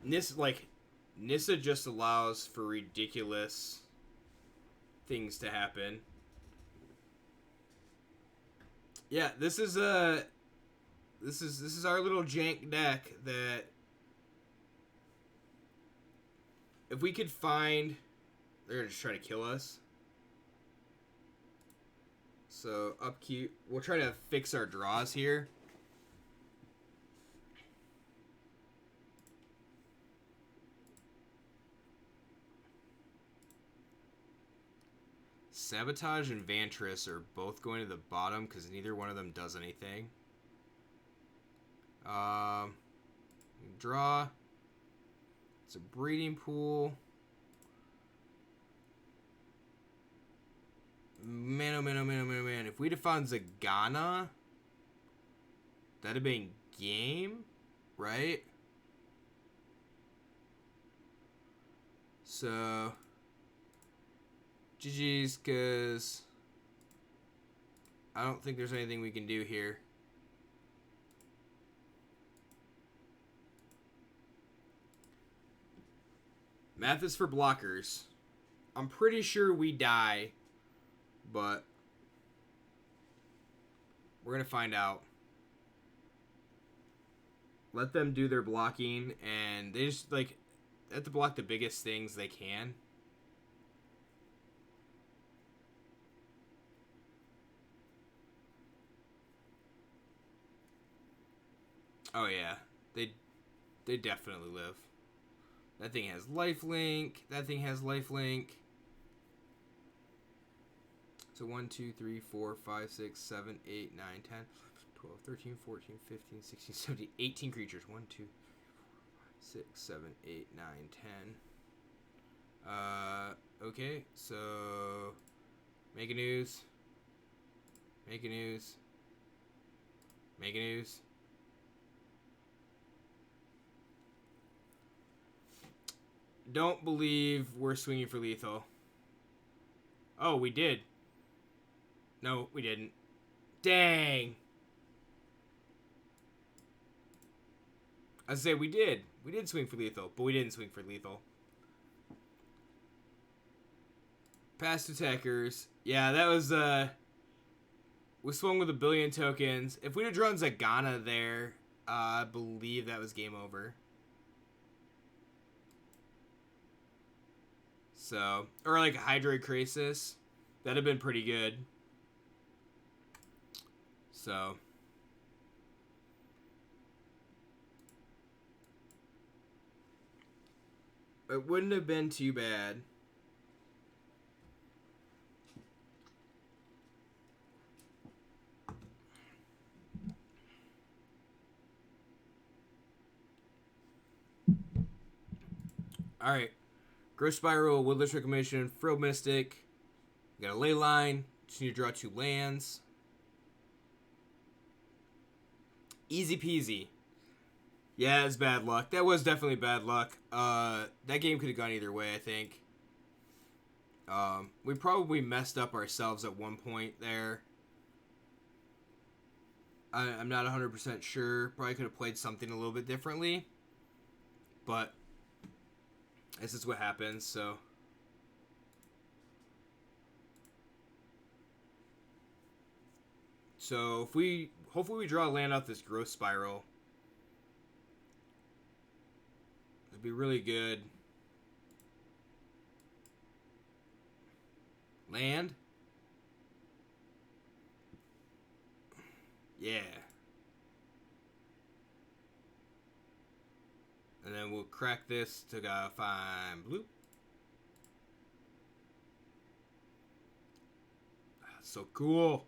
Nissa just allows for ridiculous things to happen. Yeah, this is our little jank deck that if we could find, they're gonna just try to kill us. So upkeep, we'll try to fix our draws here. Sabotage and Vantress are both going to the bottom because neither one of them does anything. Draw. It's a breeding pool. Man, oh man, oh man, oh man, oh man. If we'd have found Zagana, that'd have been game, right? So, GG's, because I don't think there's anything we can do here. Math is for blockers. I'm pretty sure we die, but we're going to find out. Let them do their blocking, and they just, like, have to block the biggest things they can. Oh yeah, they definitely live. That thing has lifelink. That thing has lifelink. So 1, 2, 3, 4, 5, 6, 7, 8, 9, 10, 12, 13, 14, 15, 16, 17, 18 creatures. 1, 2, 6, 7, 8, 9, 10. Okay, so make a news. Make a news. Make a news. Don't believe we're swinging for lethal. Oh, we did. No, we didn't. Dang. I say we did. We did swing for lethal, but we didn't swing for lethal. Past attackers. Yeah, that was, we swung with 1 billion tokens. If we'd have drawn Zagana there, I believe that was game over. So, or like a Hydroid Crisis. That'd have been pretty good. So. It wouldn't have been too bad. Alright. Growth Spiral, Woodless Reclamation, Frill Mystic. You got a Ley Line. Just need to draw 2 lands. Easy peasy. Yeah, it's bad luck. That was definitely bad luck. That game could have gone either way, I think. We probably messed up ourselves at one point there. I'm not 100% sure. Probably could have played something a little bit differently. But this is what happens, so. So if we, hopefully we draw a land off this Growth Spiral. It'd be really good. Land. Yeah. And then we'll crack this to find blue. So cool.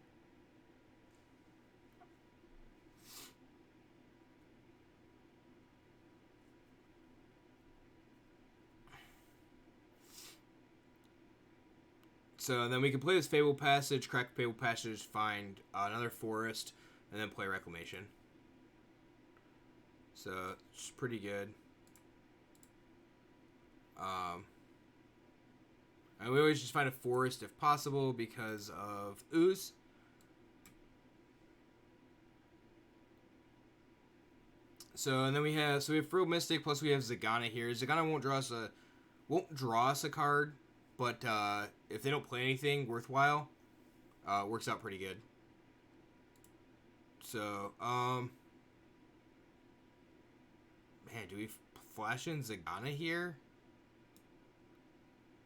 So then we can play this Fable Passage, crack Fable Passage, find another forest, and then play Reclamation. So it's pretty good. And we always just find a forest if possible because of Ooze. So and then we have Frilled Mystic plus we have Zagana here. Zagana won't draw us a card, but if they don't play anything worthwhile, works out pretty good. So man, do we flash in Zagana here?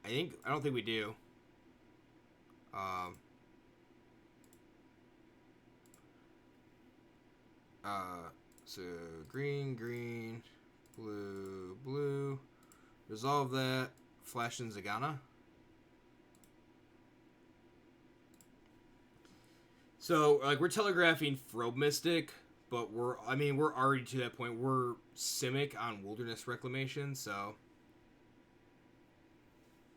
I don't think we do. So green, green, blue, blue. Resolve that. Flash in Zagana. So like we're telegraphing Frilled Mystic, but we're already to that point. We're Simic on Wilderness Reclamation, so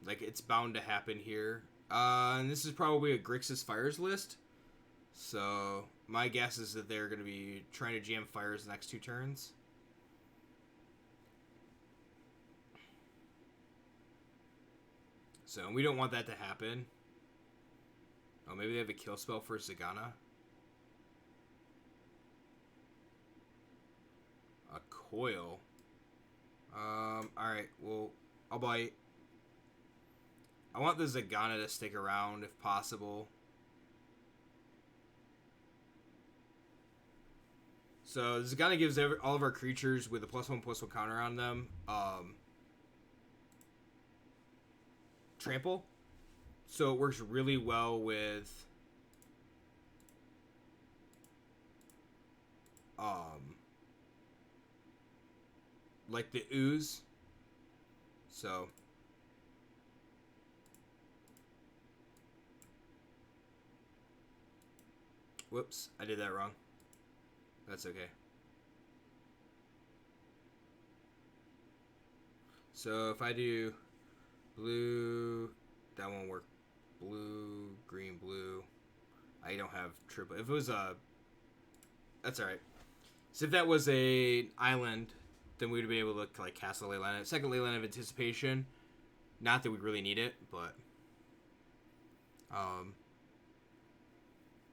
like it's bound to happen here. And this is probably a Grixis Fires list. So my guess is that they're going to be trying to jam Fires the next 2 turns. So we don't want that to happen. Oh, maybe they have a kill spell for Zagana. A coil. Alright, well, I'll bite. I want the Zagana to stick around if possible. So Zagana gives all of our creatures with a +1/+1 counter on them trample. So it works really well with like the Ooze. So whoops, I did that wrong. That's okay. So if I do blue, that won't work. Blue, green, blue. I don't have triple. If it was a... That's alright. So if that was a island, then we would be able to like cast a Leyline. Second Leyline of Anticipation. Not that we really need it, but...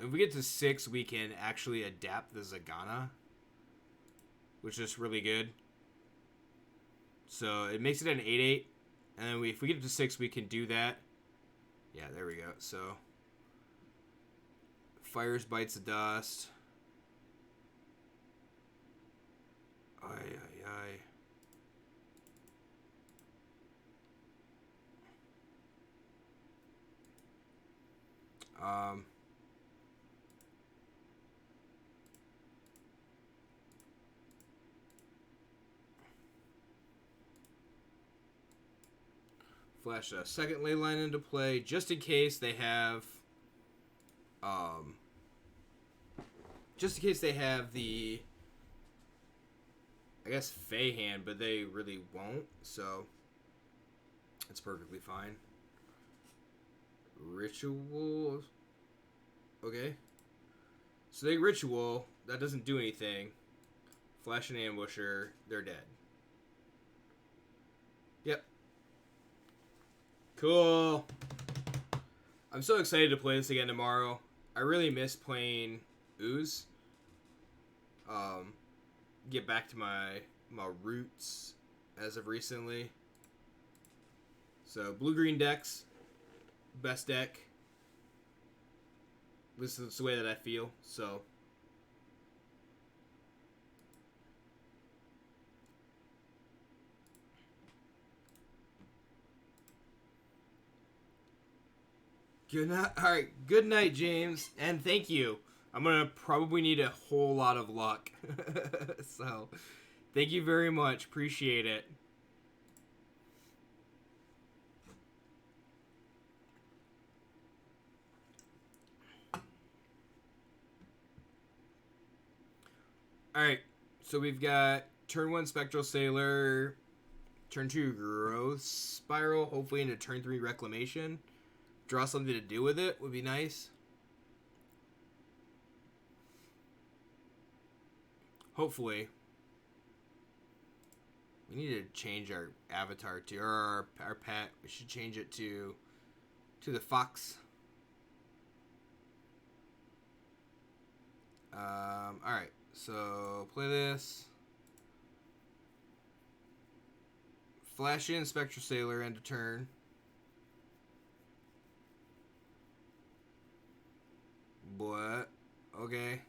if we get to 6, we can actually adapt the Zagana, which is really good. So it makes it an 8/8, and then if we get to 6, we can do that. Yeah, there we go. So Fires, Bites the Dust. Ay, ay, ay. Flash a second Leyline into play just in case they have the I guess Fey hand, but they really won't, so it's perfectly fine. Ritual. Okay. So they Ritual, that doesn't do anything. Flash and Ambusher, they're dead. Yep. Cool. I'm so excited to play this again tomorrow. I really miss playing Ooze. Get back to my roots as of recently. So blue-green decks, best deck. This is the way that I feel. So Good night. All right. Good night, James, and thank you. I'm gonna probably need a whole lot of luck. So, thank you very much. Appreciate it. All right. So we've got turn 1 Spectral Sailor, turn 2 Growth Spiral, hopefully into turn 3 Reclamation. Draw something to do with it would be nice. Hopefully. We need to change our avatar to, or our pet. We should change it to the fox. Alright, so play this. Flash in Spectral Sailor, end of turn. What? Okay.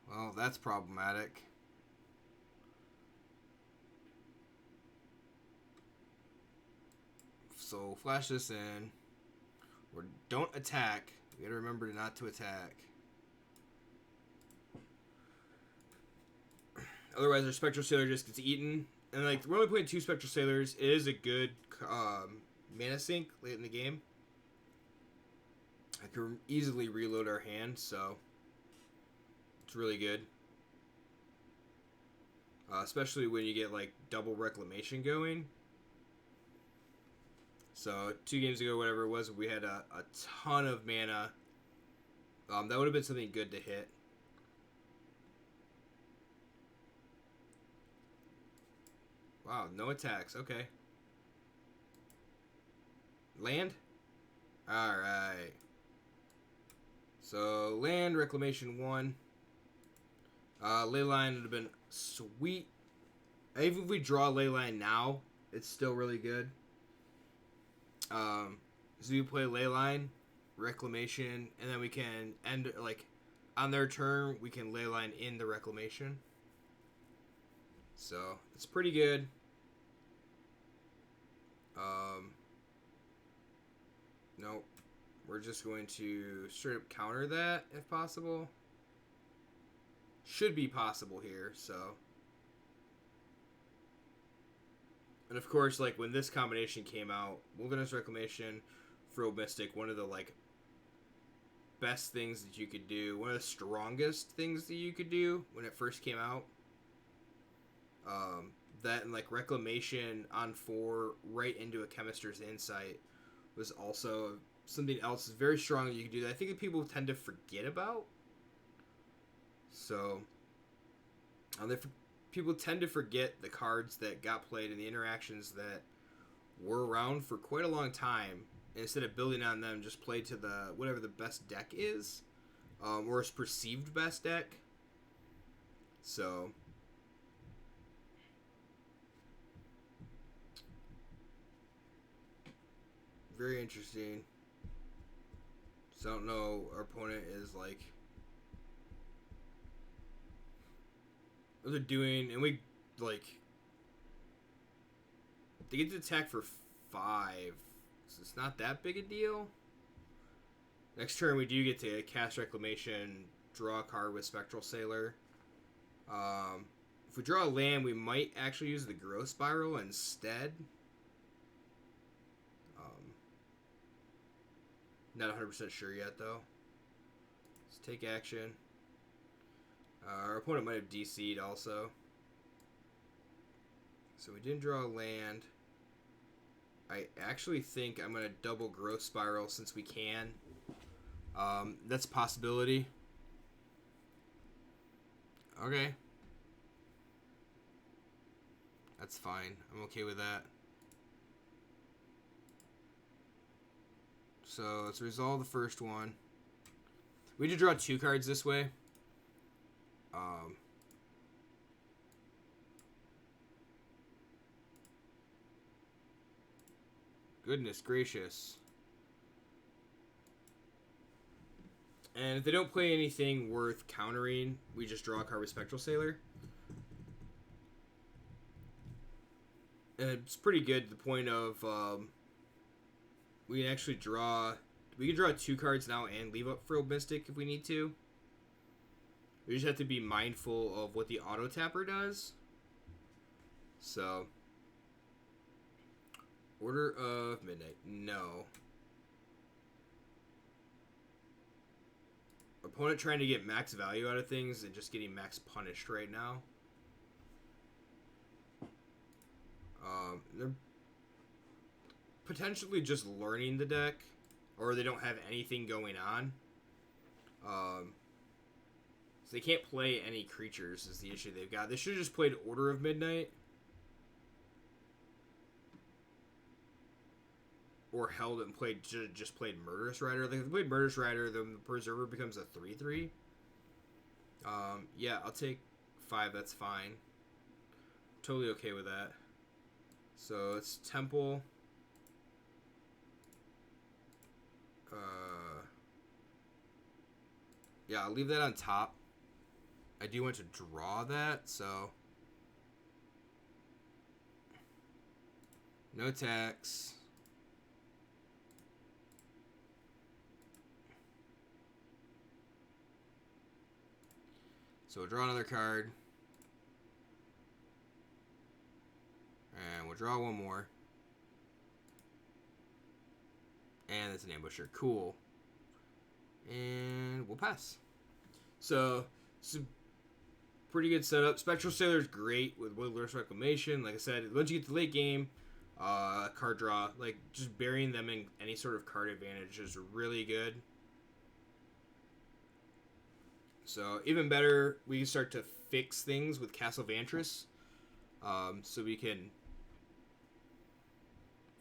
Well, that's problematic. So flash this in. Or don't attack. You gotta remember not to attack. Otherwise, our Spectral Sailor just gets eaten. And like, we're only playing 2 Spectral Sailors. It is a good mana sink late in the game. I can easily reload our hand, so it's really good. Especially when you get like double Reclamation going. So 2 games ago, whatever it was, we had a ton of mana. That would have been something good to hit. Wow, no attacks. Okay. Land? Alright. So, land, Reclamation 1. Leyline would have been sweet. Even if we draw Leyline now, it's still really good. So we play Leyline, Reclamation, and then we can end, like, on their turn, we can Leyline in the Reclamation. So, it's pretty good. Nope. We're just going to straight up counter that, if possible. Should be possible here, so. And of course, like, when this combination came out, Wilderness Reclamation, Fro Mystic, one of the, like, best things that you could do. One of the strongest things that you could do when it first came out. That and, like, Reclamation on 4 right into a Chemister's Insight was also something else very strong that you could do that I think that people tend to forget about. So, people tend to forget the cards that got played and the interactions that were around for quite a long time. And instead of building on them, just play to the whatever the best deck is, or its perceived best deck. So, very interesting. So I don't know, our opponent is like, what they're doing, and we, like, they get to attack for 5, so it's not that big a deal. Next turn we do get to cast Reclamation, draw a card with Spectral Sailor. If we draw a land, we might actually use the Growth Spiral instead. Not 100% sure yet, though. Let's take action. Our opponent might have DC'd also. So we didn't draw a land. I actually think I'm going to double Growth Spiral since we can. That's a possibility. Okay. That's fine. I'm okay with that. So let's resolve the first one. We did draw 2 cards this way. Goodness gracious. And if they don't play anything worth countering, we just draw a card with Spectral Sailor. And it's pretty good to the point of We can actually draw. We can draw 2 cards now and leave up Frilled Mystic if we need to. We just have to be mindful of what the auto tapper does. So, Order of Midnight. No. Opponent trying to get max value out of things and just getting max punished right now. They're potentially just learning the deck, or they don't have anything going on. So they can't play any creatures is the issue they've got. They should have just played Order of Midnight. Or held it and just played Murderous Rider. Like, if they played Murderous Rider, then the Preserver becomes a 3/3. Yeah, I'll take 5. That's fine. Totally okay with that. So it's Temple. Yeah, I'll leave that on top. I do want to draw that, so no tax. So we'll draw another card. And we'll draw one more. And it's an ambusher. Cool. And we'll pass. So, it's a pretty good setup. Spectral Sailor's great with Woodless Reclamation. Like I said, once you get to the late game, card draw, like just burying them in any sort of card advantage is really good. So, even better, we can start to fix things with Castle Vantress. So we can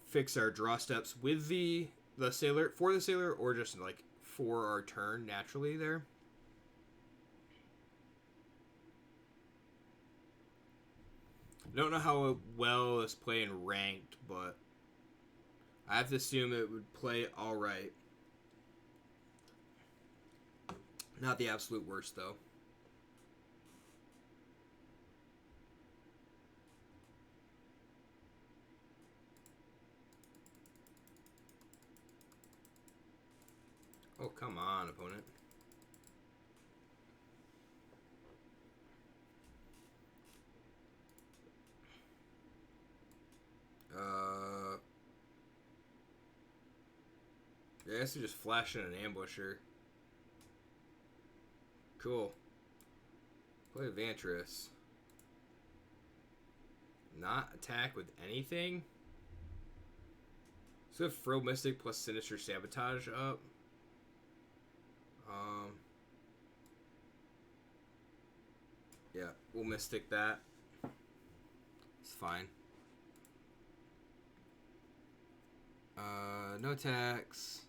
fix our draw steps with the sailor, for the sailor, or just like for our turn naturally there. I don't know how well it's playing ranked, but I have to assume it would play alright. Not the absolute worst, though. Oh, come on, opponent. Yeah, I guess you just flash in an ambusher. Cool. Play Vantress. Not attack with anything? So have Frilled Mystic plus Sinister Sabotage up. Yeah, we'll Mystic that. It's fine. No attacks.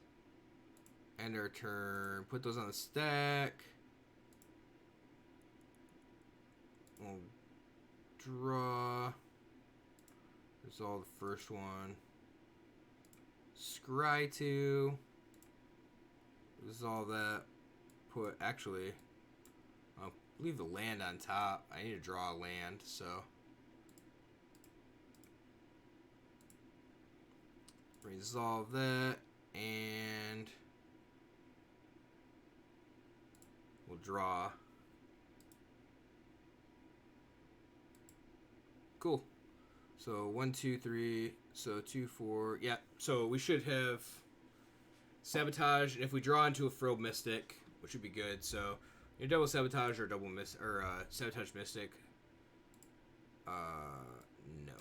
End our turn. Put those on the stack. We'll draw. Resolve the first one. Scry 2. Resolve that. Put, actually, I'll leave the land on top. I need to draw a land, so. Resolve that, and we'll draw. Cool. So 1, 2, 3. So 2, 4. Yeah. So we should have Sabotage, and if we draw into a Frilled Mystic, which would be good. So your double Sabotage or Sabotage Mystic. No.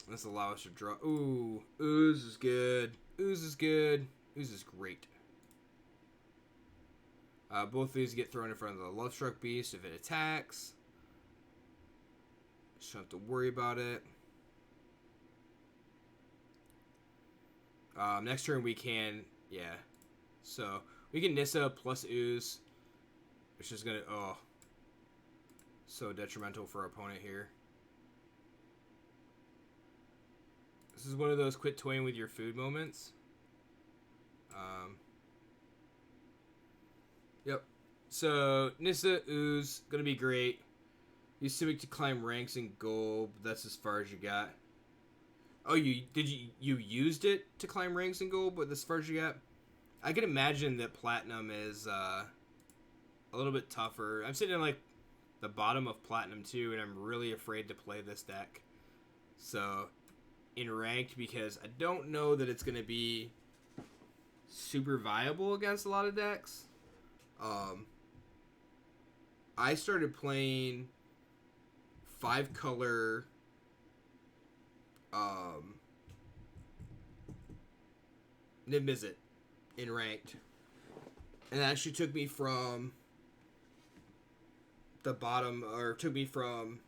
This will allow us to draw. Ooh, Ooze is good. Ooze is good. Ooze is great. Both of these get thrown in front of the Lovestruck Beast if it attacks. Just don't have to worry about it. Next turn we can, yeah. So we can Nissa plus Ooze, which is gonna, so detrimental for our opponent here. This is one of those quit toying with your food moments. Yep. So Nissa, Ooze, gonna be great. Use Simic to climb ranks in gold. That's as far as you got. Oh, you used it to climb ranks in gold, but as far as you got, I can imagine that platinum is a little bit tougher. I'm sitting in like the bottom of platinum too, and I'm really afraid to play this deck. So in ranked, because I don't know that it's gonna be super viable against a lot of decks. I started playing 5-color Niv-Mizzet in ranked. And it actually took me from the bottom, or took me from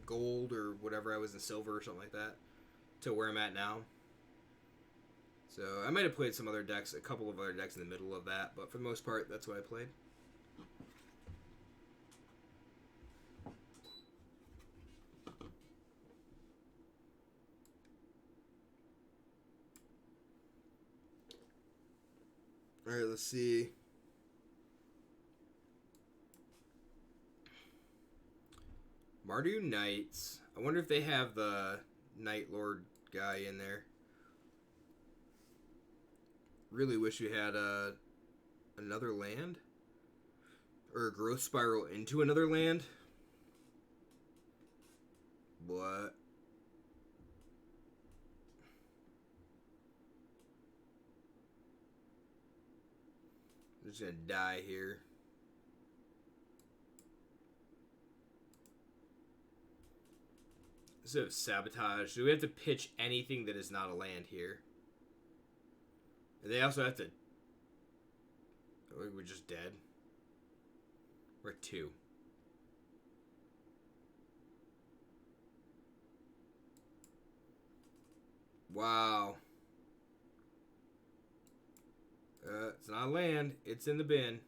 gold or whatever I was in silver or something like that, to where I'm at now. So I might have played some other decks, a couple of other decks in the middle of that, but for the most part, that's what I played. All right, let's see. Mardu Knights. I wonder if they have the Night Lord guy in there. Really wish we had another land. Or a growth spiral into another land. What? I'm just gonna die here. Instead of sabotage, do we have to pitch anything that is not a land here? And they also have to... We're just dead. We're at 2. Wow. It's not a land. It's in the bin.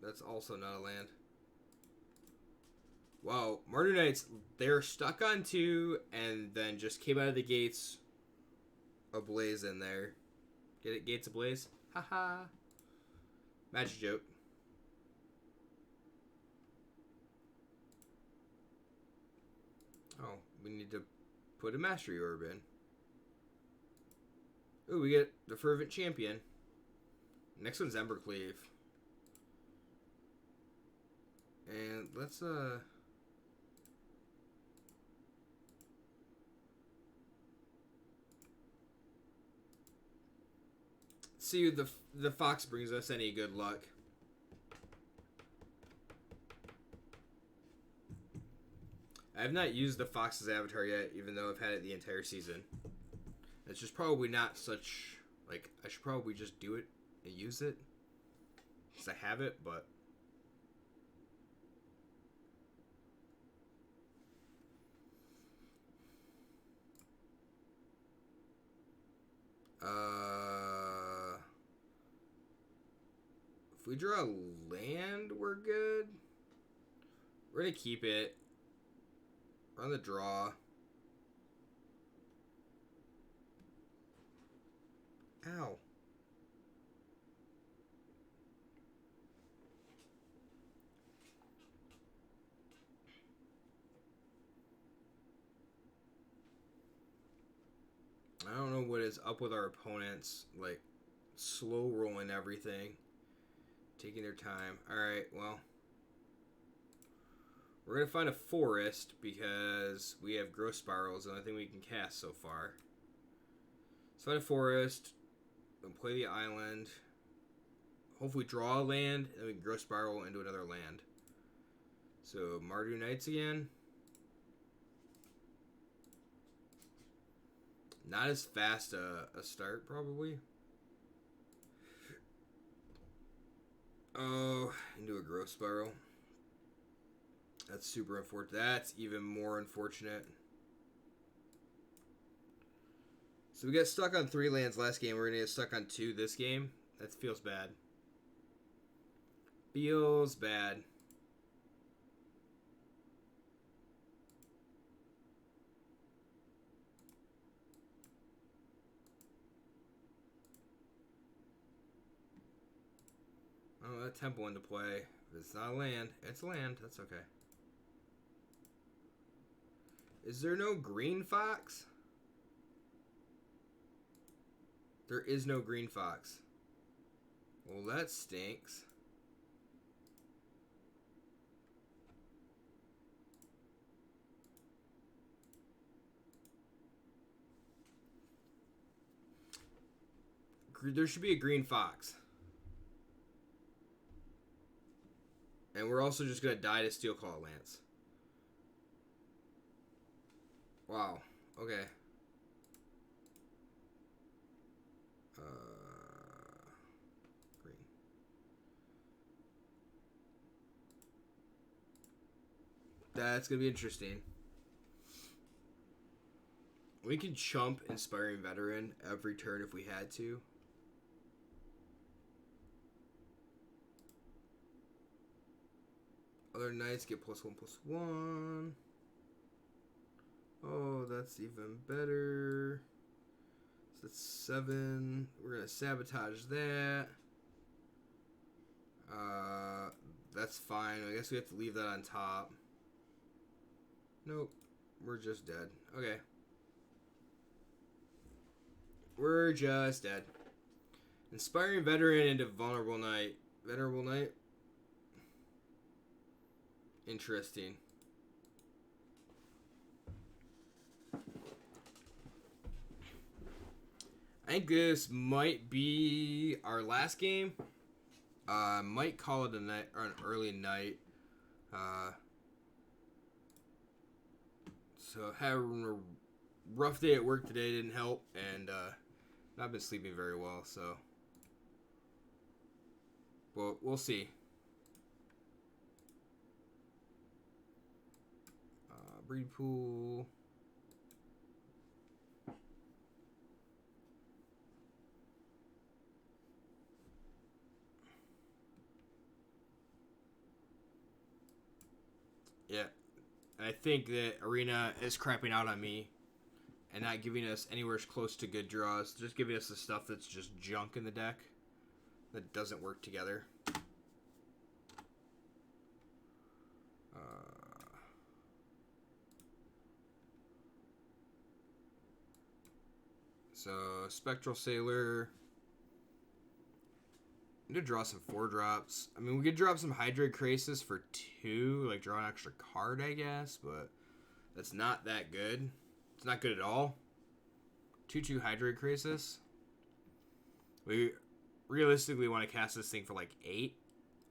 That's also not a land. Wow. Mardu Knights, they're stuck on 2 and then just came out of the gates ablaze in there. Get it? Gates ablaze? Haha. Magic joke. Oh, we need to put a Mastery Orb in. Ooh, we get the Fervent Champion. Next one's Embercleave. And let's see if the fox brings us any good luck. I have not used the fox's avatar yet, even though I've had it the entire season. It's just probably not such... Like, I should probably just do it and use it. Because I have it, but... If we draw a land, we're good. We're going to keep it. We're on the draw. Ow. I don't know what is up with our opponents. Like, slow rolling everything. Taking their time. Alright, well. We're going to find a forest because we have growth spirals. The only thing we can cast so far. Let's find a forest. Then play the island. Hopefully draw a land. And then we can growth spiral into another land. So, Mardu Knights again. Not as fast a start, probably. Oh, into a growth spiral. That's super unfortunate. That's even more unfortunate. So we got stuck on 3 lands last game. We're going to get stuck on 2 this game. That feels bad. Feels bad. Oh, that temple into play. If it's not a land, it's land. That's okay. Is there no green fox? There is no green fox. Well, that stinks. There should be a green fox. And we're also just going to die to Steel Claw Lance. Wow. Okay. Green. That's going to be interesting. We could chump Inspiring Veteran every turn if we had to. Other knights get +1/+1. Oh, that's even better. So that's 7. We're going to sabotage that. That's fine. I guess we have to leave that on top. Nope. We're just dead. Okay. We're just dead. Inspiring Veteran into Vulnerable Knight. Venerable Knight. Interesting. I think this might be our last game. Might call it a night or an early night. So having a rough day at work today didn't help, and not been sleeping very well. So, well, we'll see. Breed pool. Yeah. I think that Arena is crapping out on me and not giving us anywhere close to good draws. Just giving us the stuff that's just junk in the deck that doesn't work together. So, Spectral Sailor. I need to draw some 4-drops. I mean, we could drop some Hydroid Krasis for 2, like draw an extra card, I guess, but that's not that good. It's not good at all. 2/2 Hydroid Krasis. We realistically want to cast this thing for like 8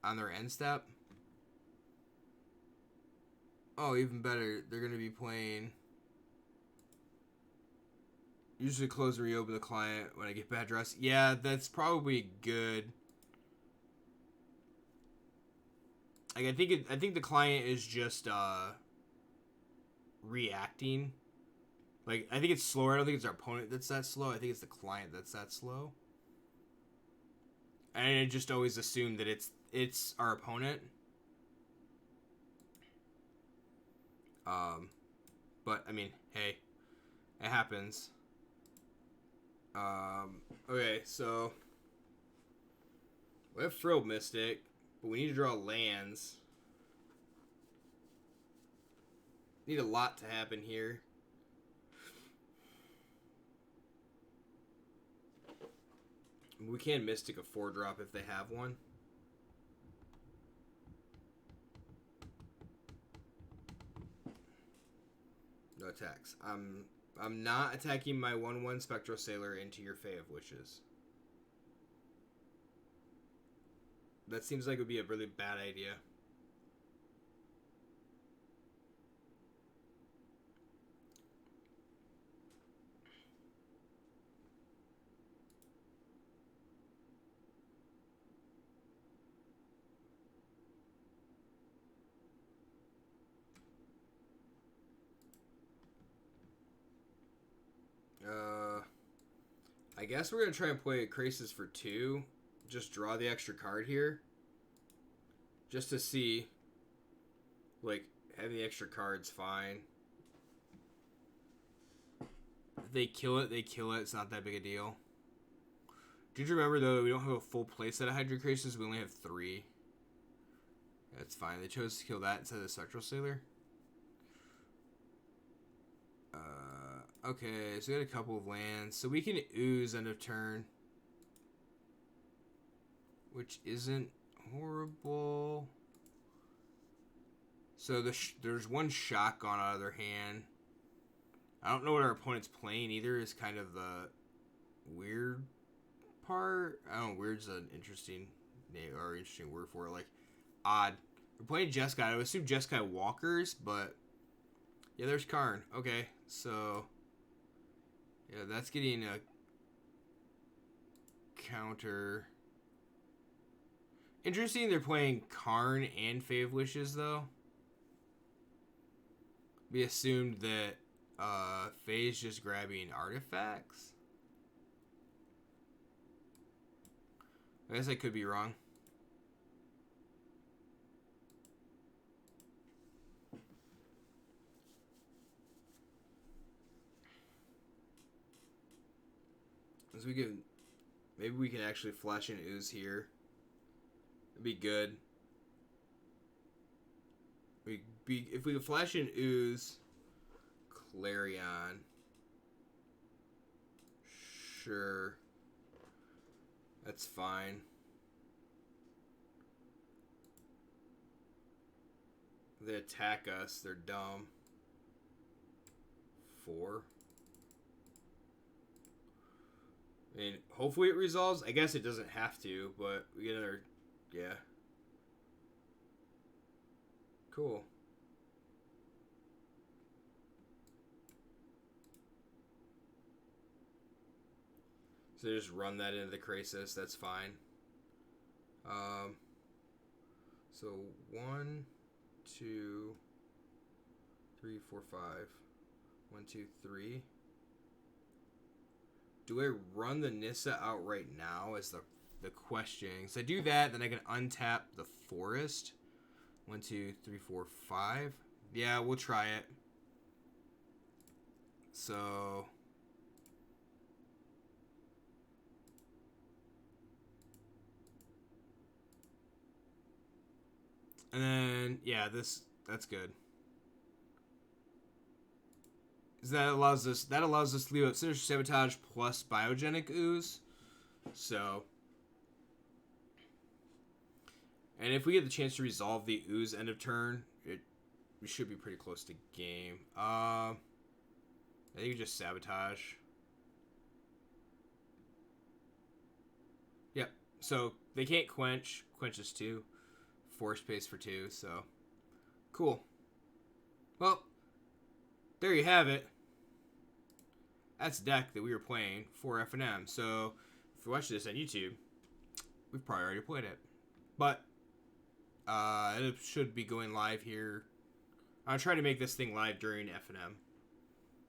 on their end step. Oh, even better, they're going to be playing... Usually close and reopen the client when I get bad dress. Yeah, that's probably good. Like, I think the client is just reacting. Like, I think it's slower. I don't think it's our opponent that's that slow. I think it's the client that's that slow. And I just always assume that it's our opponent. But I mean, hey, it happens. Okay, so we have Frilled Mystic, but we need to draw lands. Need a lot to happen here. We can Mystic a 4-drop if they have one. No attacks. I'm not attacking my 1/1 Spectral Sailor into your Fae of Wishes. That seems like it would be a really bad idea. I guess we're going to try and play Krasis for 2. Just draw the extra card here. Just to see. Like, having the extra card's fine. If they kill it, they kill it. It's not that big a deal. Did you remember, though, we don't have a full playset of Hydroid Krasis. We only have 3. That's fine. They chose to kill that instead of the Spectral Sailor. Okay, so we got a couple of lands. So we can Ooze end of turn, which isn't horrible. So there's one shotgun out of their hand. I don't know what our opponent's playing either. Is kind of the weird part. I don't know. Weird's an interesting name or interesting word for it. Like odd. We're playing Jeskai. I would assume Jeskai Walkers, but yeah, there's Karn. Okay, so yeah, that's getting a counter. Interesting. They're playing Karn and Fave Wishes though. We assumed that Faye's just grabbing artifacts. I guess I could be wrong. As we can, maybe we can actually flash an Ooze here. It'd be good. If we could flash an Ooze, Clarion. Sure. That's fine. They attack us. They're dumb. 4. I mean, hopefully it resolves. I guess it doesn't have to, but we get another... Yeah. Cool. So just run that into the Krasis. That's fine. So 1, 2, 3, 4, 5. 1, 2, 3. Do I run the Nissa out right now? Is the question. So I do that, then I can untap the Forest. 1, 2, 3, 4, 5. Yeah, we'll try it. So and then yeah, that's good. That allows us to leave out Sinister Sabotage plus Biogenic Ooze. So, and if we get the chance to resolve the Ooze end of turn, we should be pretty close to game. I think we just Sabotage. Yep. So they can't quench. Quenches 2. Force Paste for 2. So cool. Well, there you have it. That's the deck that we were playing for FNM. So if you're watching this on YouTube, we've probably already played it. But it should be going live here. I'm trying to make this thing live during FNM.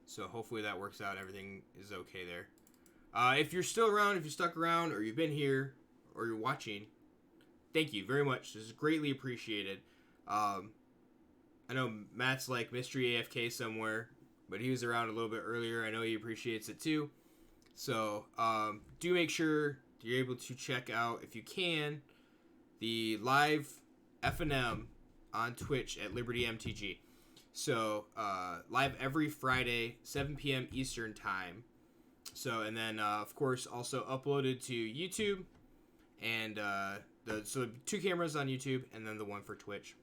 So hopefully that works out. Everything is okay there. If you're still around, if you stuck around, or you've been here, or you're watching, thank you very much. This is greatly appreciated. I know Matt's like Mystery AFK somewhere, but he was around a little bit earlier. I know he appreciates it too. So do make sure you're able to check out, if you can, the live FNM on Twitch at Liberty MTG. So live every Friday, 7 p.m. Eastern time. So, and then of course also uploaded to YouTube, and so 2 cameras on YouTube, and then the one for Twitch.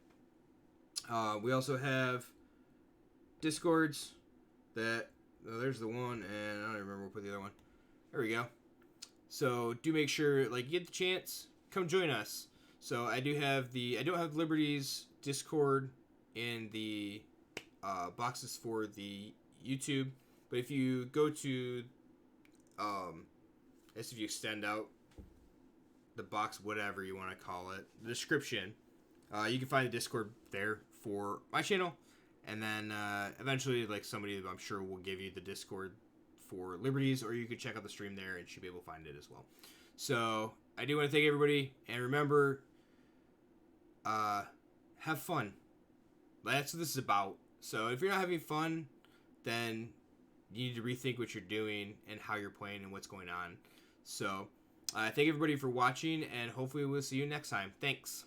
We also have Discords that, there's the one, and I don't remember what put the other one. There we go. So do make sure, like, you get the chance, come join us. So I don't have Liberty's Discord in the boxes for the YouTube, but if you go to, if you extend out the box, whatever you want to call it, the description, you can find the Discord there for my channel, and then eventually, like, somebody I'm sure will give you the Discord for Liberties, or you could check out the stream there and should be able to find it as well. So I do want to thank everybody, and remember, have fun. That's what this is about. So if you're not having fun, then you need to rethink what you're doing and how you're playing and what's going on. So thank everybody for watching, and hopefully we'll see you next time. Thanks.